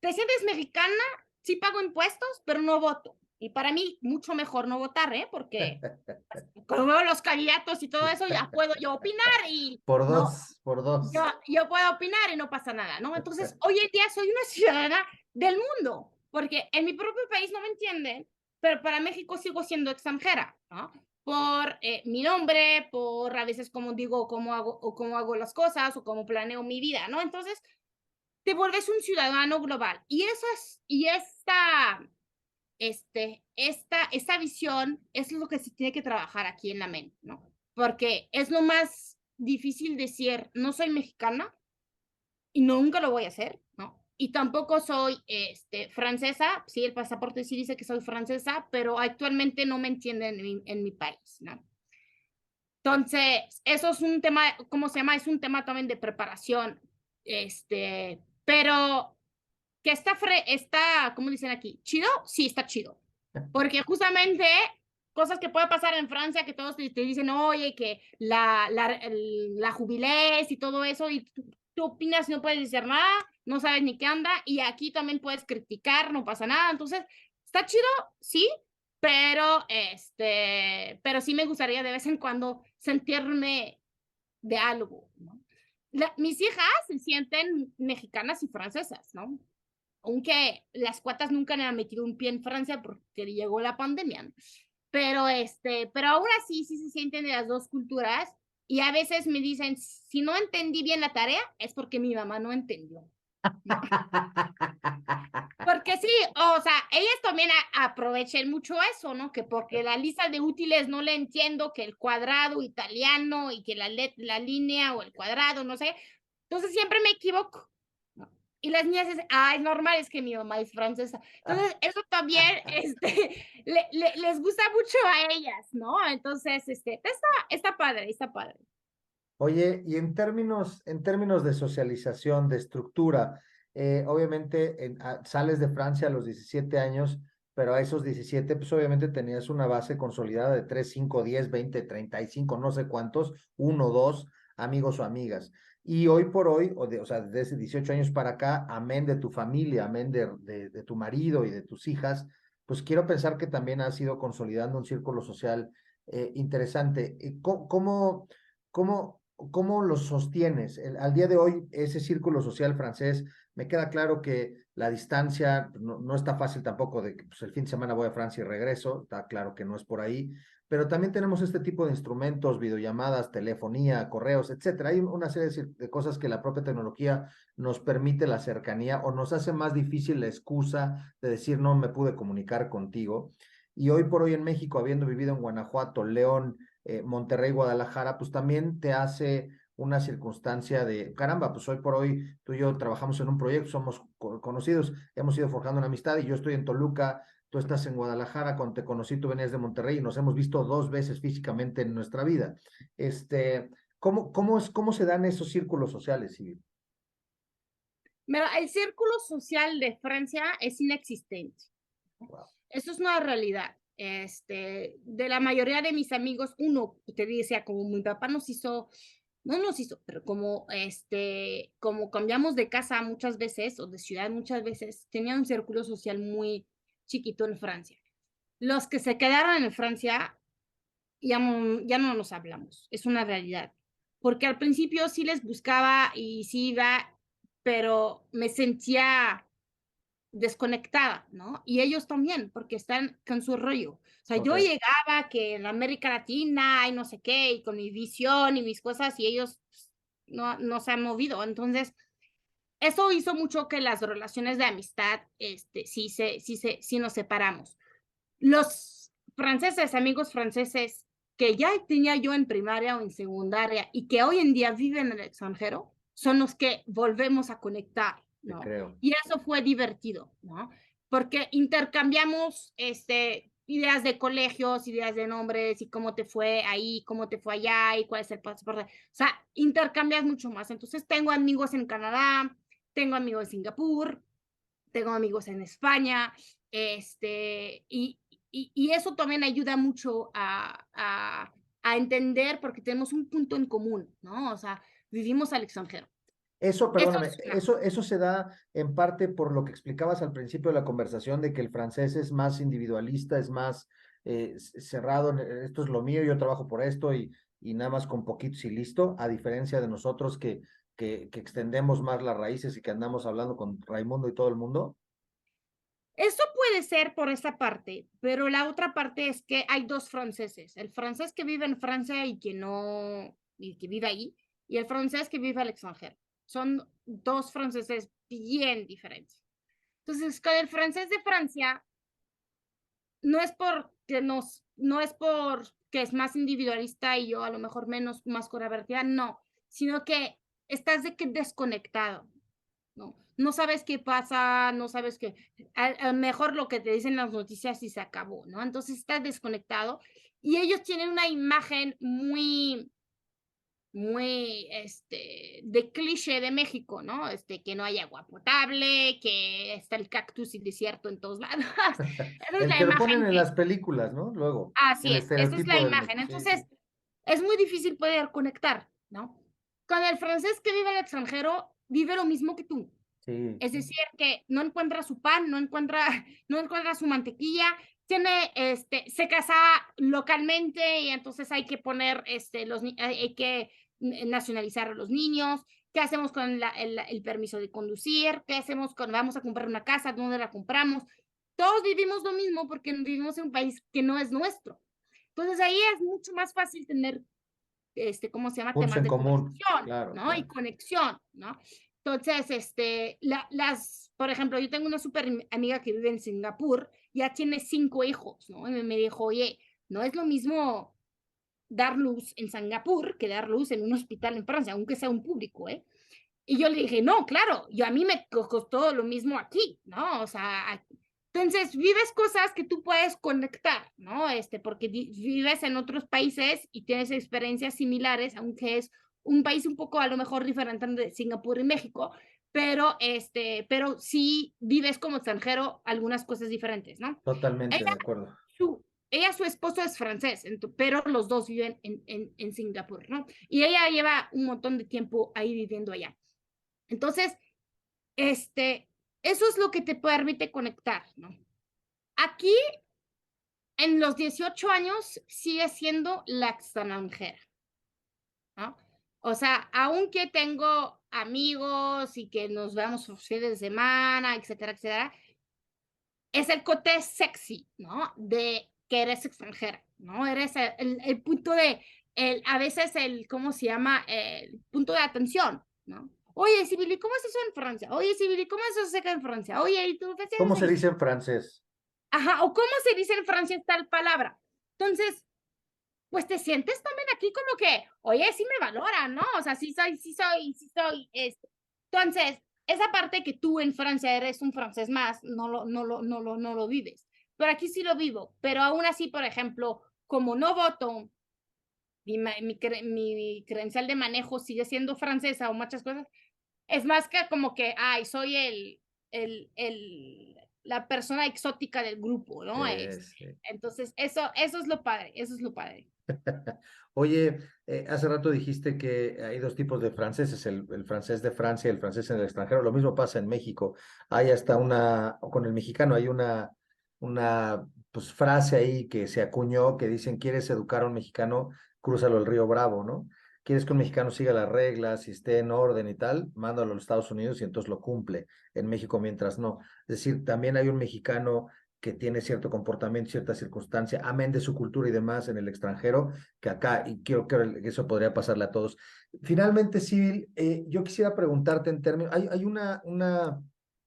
¿Te sientes mexicana? Sí pago impuestos, pero no voto. Y para mí, mucho mejor no votar, ¿eh? Porque cuando veo los candidatos y todo eso, ya puedo yo opinar y Por no, dos, por dos. yo puedo opinar y no pasa nada, ¿no? Entonces, hoy en día soy una ciudadana del mundo, porque en mi propio país no me entienden, pero para México sigo siendo extranjera, ¿no? Por mi nombre, por a veces como digo, cómo hago las cosas o cómo planeo mi vida, ¿no? Entonces, te vuelves un ciudadano global. Y eso es, y esta visión es lo que se tiene que trabajar aquí en la mente, ¿no? Porque es lo más difícil decir, no soy mexicana y nunca lo voy a hacer, ¿no? Y tampoco soy francesa, sí, el pasaporte sí dice que soy francesa, pero actualmente no me entienden en mi país, ¿no? Entonces, eso es un tema, ¿cómo se llama? Es un tema también de preparación, pero que ¿cómo dicen aquí? ¿Chido? Sí, está chido. Porque justamente cosas que puede pasar en Francia, que todos te dicen, oye, que la jubilés y todo eso, y tú opinas y no puedes decir nada, no sabes ni qué anda, y aquí también puedes criticar, no pasa nada. Entonces, está chido, sí, pero sí me gustaría de vez en cuando sentirme de algo, ¿no? Mis hijas se sienten mexicanas y francesas, ¿no? Aunque las cuatas nunca me han metido un pie en Francia porque llegó la pandemia, ¿no? Pero ahora sí se sienten de las dos culturas y a veces me dicen, si no entendí bien la tarea, es porque mi mamá no entendió. ¿No? Porque sí, o sea, ellas también aprovechen mucho eso, ¿no? Que porque la lista de útiles no le entiendo, que el cuadrado italiano y que la línea o el cuadrado, no sé. Entonces siempre me equivoco. ¿No? Y las niñas dicen, es normal, es que mi mamá es francesa. Entonces, eso también les gusta mucho a ellas, ¿no? Entonces, está padre, está padre. Oye, y en términos de socialización, de estructura, obviamente sales de Francia a los 17 años, pero a esos 17, pues obviamente tenías una base consolidada de 3, 5, 10, 20, 35, no sé cuántos, uno, dos amigos o amigas. Y hoy por hoy, o sea, desde 18 años para acá, amén de tu familia, amén de tu marido y de tus hijas, pues quiero pensar que también has ido consolidando un círculo social interesante. ¿Cómo lo sostienes? Al día de hoy, ese círculo social francés, me queda claro que la distancia no está fácil tampoco de que pues, el fin de semana voy a Francia y regreso, está claro que no es por ahí, pero también tenemos este tipo de instrumentos, videollamadas, telefonía, correos, etcétera. Hay una serie de cosas que la propia tecnología nos permite la cercanía o nos hace más difícil la excusa de decir no me pude comunicar contigo. Y hoy por hoy en México, habiendo vivido en Guanajuato, León, Monterrey, Guadalajara, pues también te hace una circunstancia de, caramba, pues hoy por hoy tú y yo trabajamos en un proyecto, somos conocidos, hemos ido forjando una amistad y yo estoy en Toluca, tú estás en Guadalajara, cuando te conocí tú venías de Monterrey y nos hemos visto 2 veces físicamente en nuestra vida. ¿Cómo se dan esos círculos sociales, Silvia? Pero el círculo social de Francia es inexistente. Wow. Eso es una realidad. De la mayoría de mis amigos, uno te decía, como mi papá no nos hizo, pero como cambiamos de casa muchas veces o de ciudad muchas veces, tenía un círculo social muy chiquito en Francia. Los que se quedaron en Francia ya no nos hablamos, es una realidad. Porque al principio sí les buscaba y sí iba, pero me sentía desconectada, ¿no? Y ellos también, porque están con su rollo. O sea, yo Ok. llegaba que en América Latina y no sé qué, y con mi visión y mis cosas, y ellos pues, no se han movido. Entonces, eso hizo mucho que las relaciones de amistad, sí nos separamos. Los franceses, amigos franceses, que ya tenía yo en primaria o en secundaria y que hoy en día viven en el extranjero, son los que volvemos a conectar, Te ¿no? creo. Y eso fue divertido, ¿no? Porque intercambiamos ideas de colegios, ideas de nombres y cómo te fue ahí, cómo te fue allá y cuál es el pasaporte. O sea, intercambias mucho más. Entonces tengo amigos en Canadá, tengo amigos en Singapur, tengo amigos en España, y eso también ayuda mucho a entender porque tenemos un punto en común, ¿no? O sea, vivimos al extranjero. Eso, Eso perdóname, es una. eso se da en parte por lo que explicabas al principio de la conversación de que el francés es más individualista, es más cerrado, esto es lo mío, yo trabajo por esto y nada más con poquitos y listo, a diferencia de nosotros que extendemos más las raíces y que andamos hablando con Raimundo y todo el mundo. Eso puede ser por esa parte, pero la otra parte es que hay dos franceses, el francés que vive en Francia y que no, y que vive ahí, y el francés que vive al extranjero. Son dos franceses bien diferentes. Entonces, con el francés de Francia, no es porque es más individualista y yo a lo mejor menos, más coravertida, no, sino que estás de que desconectado, ¿no? No sabes qué pasa, no sabes qué, a lo mejor lo que te dicen las noticias y se acabó, ¿no? Entonces estás desconectado y ellos tienen una imagen muy, de cliché de México, ¿no? Que no hay agua potable, que está el cactus y desierto en todos lados. Esa es El la que lo ponen imagen en que, las películas, ¿no? Luego, así el es, esa es la estereotipo del imagen. México. Sí, sí. Entonces, es muy difícil poder conectar, ¿no? Con el francés que vive en el extranjero, vive lo mismo que tú. Sí, Es decir, que no encuentra su pan, no encuentra, no encuentra su mantequilla, tiene, se casa localmente y entonces hay que poner, hay que nacionalizar a los niños. ¿Qué hacemos con el permiso de conducir? ¿Qué hacemos cuando vamos a comprar una casa? ¿Dónde la compramos? Todos vivimos lo mismo porque vivimos en un país que no es nuestro. Entonces ahí es mucho más fácil tener, ¿cómo se llama? puntos Temas en de común. conexión, Claro, ¿no? Y claro. conexión, ¿no? Entonces, por ejemplo, yo tengo una súper amiga que vive en Singapur, ya tiene 5 hijos, ¿no? Y me dijo, oye, no es lo mismo dar luz en Singapur que dar luz en un hospital en Francia, aunque sea un público, ¿eh? Y yo le dije, no, claro, a mí me costó lo mismo aquí, ¿no? O sea, entonces vives cosas que tú puedes conectar, ¿no? Porque vives en otros países y tienes experiencias similares, aunque es un país un poco a lo mejor diferente de Singapur y México, pero sí vives como extranjero algunas cosas diferentes, ¿no? Totalmente Ella, de acuerdo. su esposo es francés, pero los dos viven en Singapur, ¿no? Y ella lleva un montón de tiempo ahí viviendo allá. Entonces, eso es lo que te permite conectar, ¿no? Aquí, en los 18 años, sigue siendo la extranjera, ¿no? O sea, aunque tengo amigos y que nos veamos los fines de semana, etcétera, etcétera, es el cote sexy, ¿no? De que eres extranjera, ¿no? Eres el punto a veces ¿cómo se llama? El punto de atención, ¿no? Oye, Sibili, ¿cómo es eso en Francia? Oye, Sibili, ¿cómo es eso seca en Francia? Oye, ¿y tú qué ¿Cómo haces se ahí? dice en francés? Ajá, o ¿cómo se dice en Francia tal palabra? Entonces, pues te sientes también aquí como que, oye, sí me valoran, ¿no? O sea, sí soy. Entonces, esa parte que tú en Francia eres un francés más, no lo vives. Pero aquí sí lo vivo. Pero aún así, por ejemplo, como no voto, mi credencial de manejo sigue siendo francesa o muchas cosas, es más que como que, ay, soy la persona exótica del grupo, ¿no? Sí. Entonces, eso es lo padre, eso es lo padre. Oye, hace rato dijiste que hay dos tipos de franceses, el francés de Francia y el francés en el extranjero. Lo mismo pasa en México. Hay hasta con el mexicano hay una pues, frase ahí que se acuñó que dicen, ¿quieres educar a un mexicano? Crúzalo el río Bravo, ¿no? ¿Quieres que un mexicano siga las reglas y esté en orden y tal? Mándalo a los Estados Unidos y entonces lo cumple. En México mientras no. Es decir, también hay un mexicano que tiene cierto comportamiento, cierta circunstancia, amén de su cultura y demás en el extranjero, que acá, y creo que eso podría pasarle a todos. Finalmente, Civil, yo quisiera preguntarte en términos, hay una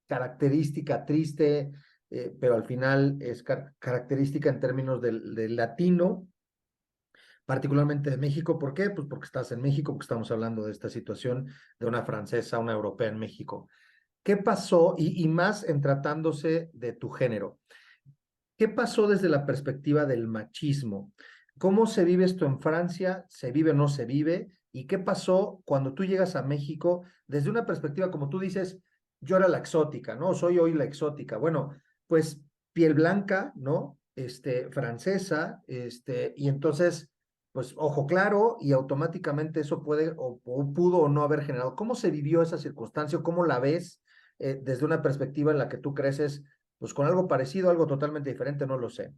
característica triste, pero al final es característica en términos del latino, particularmente de México. ¿Por qué? Pues porque estás en México, porque estamos hablando de esta situación de una francesa, una europea en México. ¿Qué pasó? Y más en tratándose de tu género. ¿Qué pasó desde la perspectiva del machismo? ¿Cómo se vive esto en Francia? ¿Se vive o no se vive? ¿Y qué pasó cuando tú llegas a México desde una perspectiva, como tú dices, yo era la exótica, ¿no? Soy hoy la exótica. Bueno, pues piel blanca, ¿no? Francesa, y entonces, pues ojo claro, y automáticamente eso puede o pudo o no haber generado. ¿Cómo se vivió esa circunstancia? ¿Cómo la ves desde una perspectiva en la que tú creces, pues con algo parecido, algo totalmente diferente? No lo sé.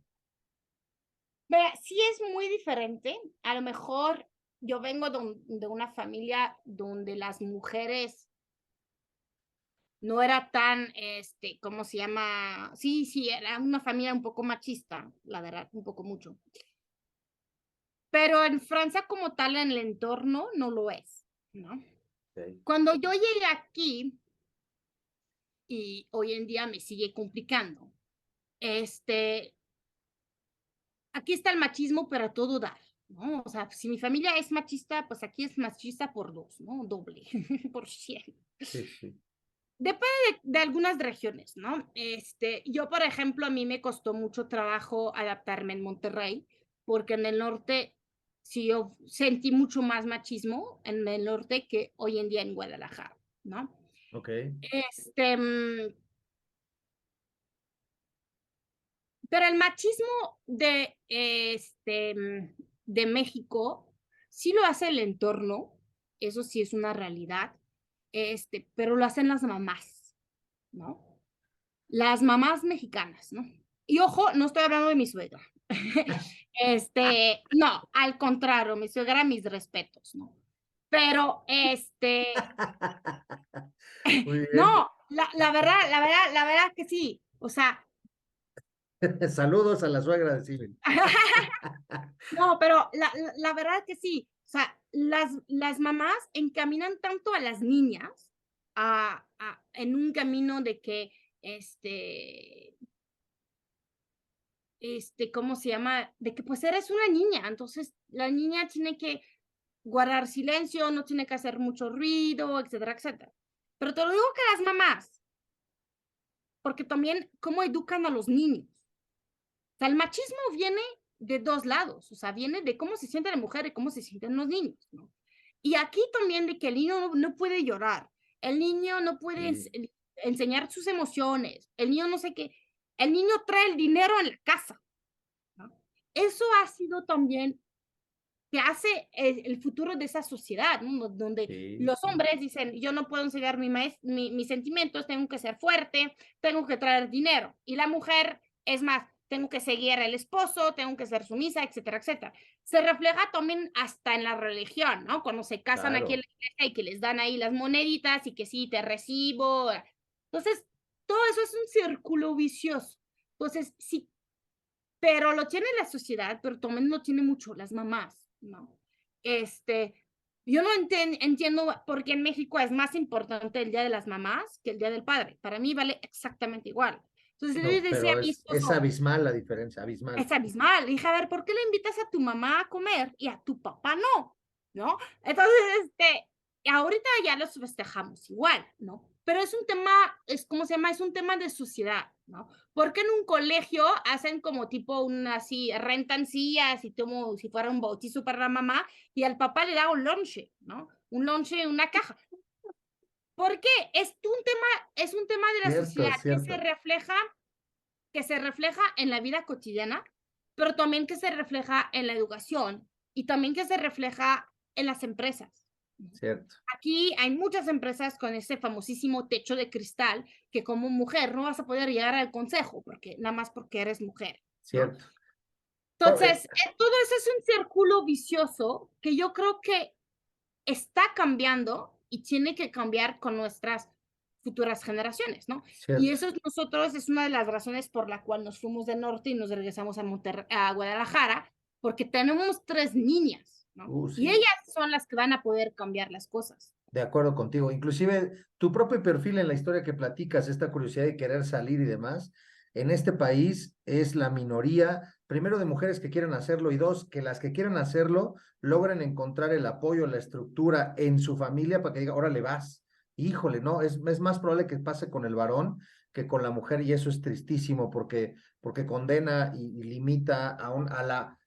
Vea, sí es muy diferente. A lo mejor yo vengo de una familia donde las mujeres no era tan, ¿cómo se llama? Sí, sí, era una familia un poco machista, la verdad, un poco mucho. Pero en Francia como tal, en el entorno, no lo es, ¿no? Okay. Cuando yo llegué aquí, y hoy en día me sigue complicando, este, aquí está el machismo, pero a todo dar, ¿no? O sea, si mi familia es machista, pues aquí es machista por dos, ¿no? Doble, por 100. Sí, sí. Depende de algunas regiones, ¿no? Yo, por ejemplo, a mí me costó mucho trabajo adaptarme en Monterrey, porque en el norte sí yo sentí mucho más machismo en el norte que hoy en día en Guadalajara, ¿no? Ok. Este, mm, pero el machismo de México sí lo hace el entorno, eso sí es una realidad, pero lo hacen las mamás, ¿no? Las mamás mexicanas, ¿no? Y ojo, no estoy hablando de mi suegra. No, al contrario, mi suegra, mis respetos, ¿no? Pero, Muy bien. no, la verdad que sí. O sea, Saludos a la suegra de Steven. no, pero la verdad que sí. O sea, las mamás encaminan tanto a las niñas en un camino de que, ¿cómo se llama? De que pues eres una niña, entonces la niña tiene que guardar silencio, no tiene que hacer mucho ruido, etcétera, etcétera. Pero te lo digo que las mamás, porque también cómo educan a los niños. O sea, el machismo viene de dos lados, o sea, viene de cómo se siente la mujer y cómo se sienten los niños, ¿no? Y aquí también de que el niño no puede llorar, el niño no puede Sí, enseñar sus emociones, el niño no sé qué, el niño trae el dinero en la casa, ¿no? Eso ha sido también que hace el futuro de esa sociedad, ¿no? Donde sí, los sí. hombres dicen, yo no puedo enseñar mis sentimientos, tengo que ser fuerte, tengo que traer dinero. Y la mujer es más, tengo que seguir al esposo, tengo que ser sumisa, etcétera, etcétera. Se refleja también hasta en la religión, ¿no? Cuando se casan aquí en Claro. la iglesia y que les dan ahí las moneditas y que sí, te recibo. Entonces, todo eso es un círculo vicioso. Entonces, sí, pero lo tiene la sociedad, pero también lo tiene mucho las mamás, ¿no? Este, yo no entiendo por qué en México es más importante el Día de las Mamás que el Día del Padre. Para mí vale exactamente igual. Entonces yo No, decía pero a mi es esposo, abismal la diferencia, abismal. es abismal. Le dije, a ver, ¿por qué le invitas a tu mamá a comer y a tu papá no? ¿No? Entonces, ahorita ya los festejamos igual, ¿no? Pero es un tema, ¿cómo se llama? Es un tema de sociedad, ¿no? Porque en un colegio hacen como tipo así, rentan sillas y como si fuera un bautizo para la mamá y al papá le da un lonche, ¿no? Un lonche en una caja. ¿Por qué? Es un tema de la sociedad Cierto, cierto. que se refleja en la vida cotidiana, pero también que se refleja en la educación y también que se refleja en las empresas. Cierto, Aquí hay muchas empresas con ese famosísimo techo de cristal que como mujer no vas a poder llegar al consejo porque nada más porque eres mujer, ¿no? cierto. Oh, Entonces, todo eso es un círculo vicioso que yo creo que está cambiando y tiene que cambiar con nuestras futuras generaciones, ¿no? Y cierto. eso nosotros es una de las razones por la cual nos fuimos del norte y nos regresamos a Guadalajara, porque tenemos tres niñas, ¿no? Y Sí, ellas son las que van a poder cambiar las cosas. de acuerdo contigo. Inclusive tu propio perfil en la historia que platicas, esta curiosidad de querer salir y demás, en este país es la minoría, primero de mujeres que quieren hacerlo y dos, que las que quieren hacerlo logren encontrar el apoyo, la estructura en su familia para que diga, órale, vas. Híjole, no, es más probable que pase con el varón que con la mujer y eso es tristísimo porque condena y limita a la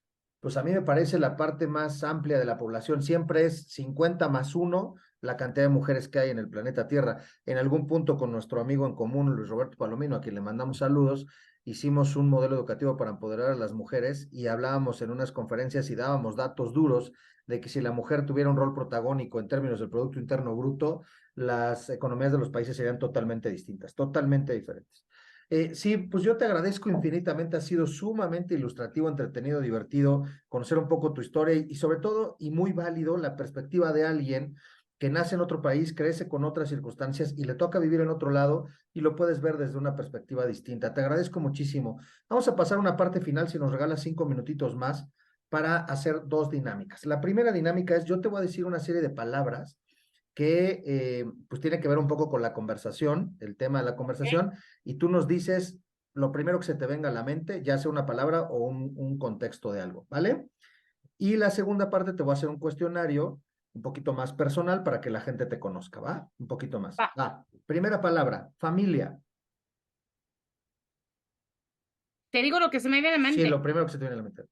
Pues a mí me parece la parte más amplia de la población. Siempre es 50 más uno la cantidad de mujeres que hay en el planeta Tierra. En algún punto con nuestro amigo en común, Luis Roberto Palomino, a quien le mandamos saludos, hicimos un modelo educativo para empoderar a las mujeres y hablábamos en unas conferencias y dábamos datos duros de que si la mujer tuviera un rol protagónico en términos del Producto Interno Bruto, las economías de los países serían totalmente distintas, totalmente diferentes. Sí, pues yo te agradezco infinitamente, ha sido sumamente ilustrativo, entretenido, divertido, conocer un poco tu historia y sobre todo, y muy válido, la perspectiva de alguien que nace en otro país, crece con otras circunstancias y le toca vivir en otro lado y lo puedes ver desde una perspectiva distinta. Te agradezco muchísimo. Vamos a pasar a una parte final, si nos regalas 5 minutitos más, para hacer dos dinámicas. La primera dinámica es, yo te voy a decir una serie de palabras que pues tiene que ver un poco con la conversación, el tema de la conversación, y tú nos dices lo primero que se te venga a la mente, ya sea una palabra o un contexto de algo, ¿vale? Y la segunda parte te voy a hacer un cuestionario un poquito más personal para que la gente te conozca, ¿va? Un poquito más. Va. Primera palabra, familia. Te digo lo que se me viene a la Sí, lo mente. primero que se te viene a la mente.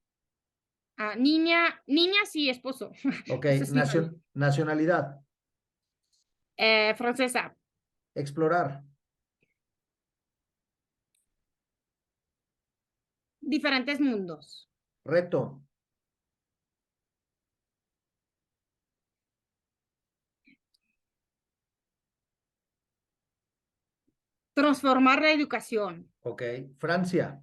Niña, sí, esposo. Ok, Eso es sinónimo. nacionalidad, Francesa. explorar, Diferentes mundos. reto, Transformar la educación. ok, Francia,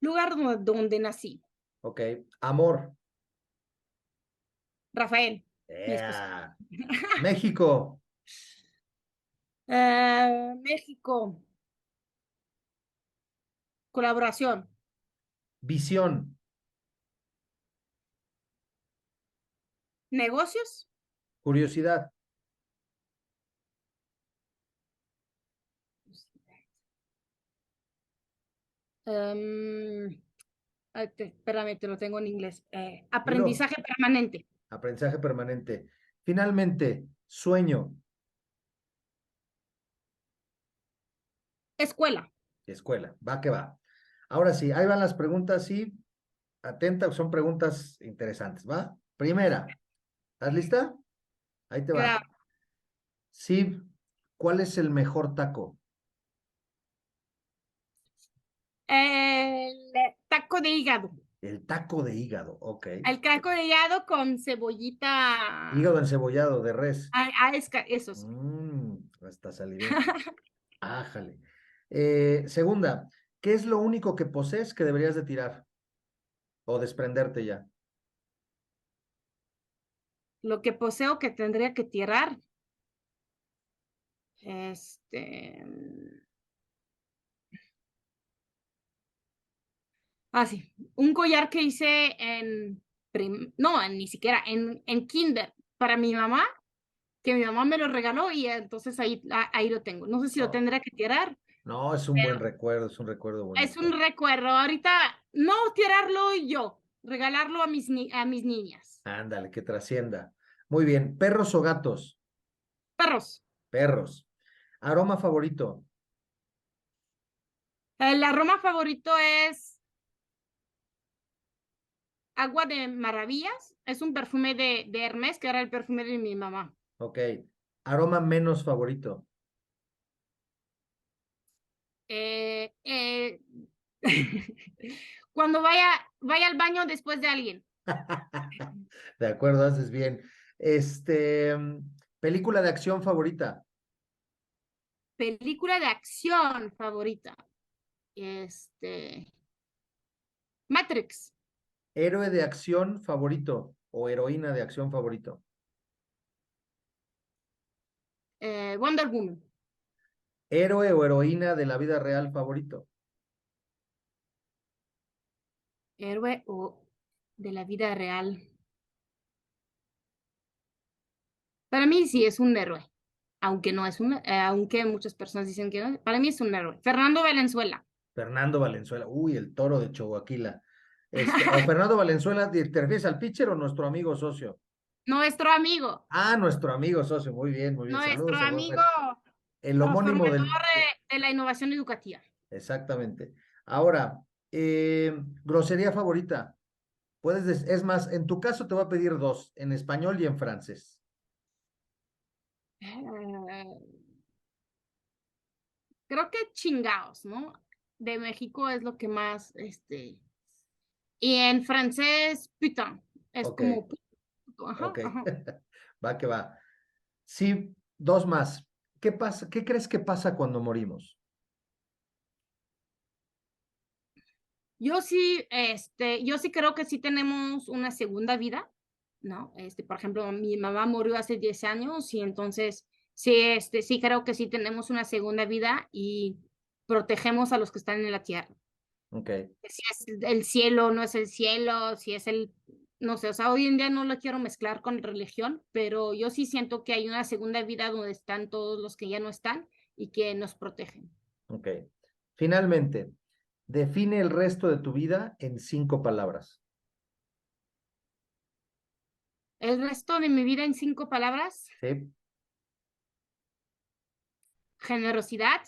Lugar donde nací. ok, amor, Rafael, mi esposo. México, México. Colaboración. visión, Negocios. curiosidad, Em, espérame, te lo tengo en inglés. dilo, Aprendizaje permanente. aprendizaje permanente. Finalmente, sueño, Escuela. escuela, va que va. Ahora sí, ahí van las preguntas, sí, atenta, son preguntas interesantes, ¿va? Primera, ¿estás lista? Ahí te va. Claro. Sí, ¿cuál es el mejor taco? El taco de hígado. El taco de hígado, ok. El taco de hígado con cebollita. Hígado encebollado de res. Esos. Hasta salivé. Ájale. Segunda, ¿qué es lo único que posees que deberías de tirar o desprenderte ya? Lo que poseo que tendría que tirar. Este. Sí. Un collar que hice no, ni siquiera, en kinder para mi mamá, que mi mamá me lo regaló y entonces ahí lo tengo. No sé si lo Oh, tendrá que tirar, no, es un buen pero recuerdo, es un recuerdo es un bonito. recuerdo. Ahorita no tirarlo yo, regalarlo a mis niñas. Ándale, que trascienda. Muy bien. ¿Perros o gatos? Perros. Perros. ¿Aroma favorito? El aroma favorito es Agua de Maravillas. Es un perfume de Hermes, que era el perfume de mi mamá. Ok. ¿Aroma menos favorito? Eh, eh, Cuando vaya al baño después de alguien. De acuerdo, haces bien. Este, película de acción favorita. Película de acción favorita. Matrix. Héroe de acción favorito o heroína de acción favorito. Wonder Woman. Héroe o heroína de la vida real favorito. Héroe o de la vida real. Para mí sí es un héroe. Aunque no es aunque muchas personas dicen que no, para mí es un héroe. Fernando Valenzuela. Fernando Valenzuela. Uy, el toro de Chihuahua. O Fernando Valenzuela, ¿te refieres al pitcher o nuestro amigo socio? Nuestro amigo. Nuestro amigo socio. Muy bien, muy bien. Nuestro Saludos a buen amigo Fer. El homónimo transformador del, de la innovación educativa. Exactamente. Ahora, grosería favorita. Es más, en tu caso te voy a pedir dos, en español y en francés. Eh, Creo que chingaos, ¿no? De México es lo que más, y en francés, putain, es Ok, como, ajá, ok. ajá. Va que va. Sí, dos más. ¿Qué pasa? ¿Qué crees que pasa cuando morimos? Yo sí creo que sí tenemos una segunda vida, ¿no? Por ejemplo, mi mamá murió hace 10 años y entonces sí, sí creo que sí tenemos una segunda vida y protegemos a los que están en la tierra. Ok, Si es el cielo, no es el cielo, si es no sé, o sea, hoy en día no lo quiero mezclar con religión, pero yo sí siento que hay una segunda vida donde están todos los que ya no están y que nos protegen. ok. Finalmente, define el resto de tu vida en 5 palabras. El resto de mi vida en 5 palabras: ¿Sí? generosidad,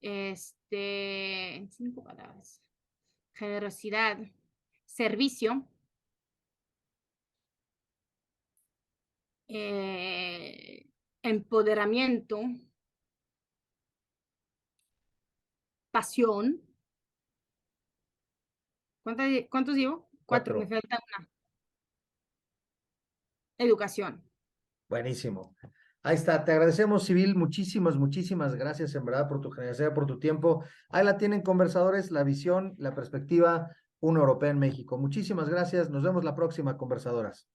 en 5 palabras, generosidad, servicio, eh, empoderamiento, pasión. ¿Cuántos llevo? 4, me 4. falta una. Educación. Buenísimo. Ahí está. Te agradecemos, Civil. Muchísimas, muchísimas gracias en verdad por tu generosidad, por tu tiempo. Ahí la tienen, conversadores, la visión, la perspectiva, una europea en México. Muchísimas gracias. Nos vemos la próxima, conversadoras.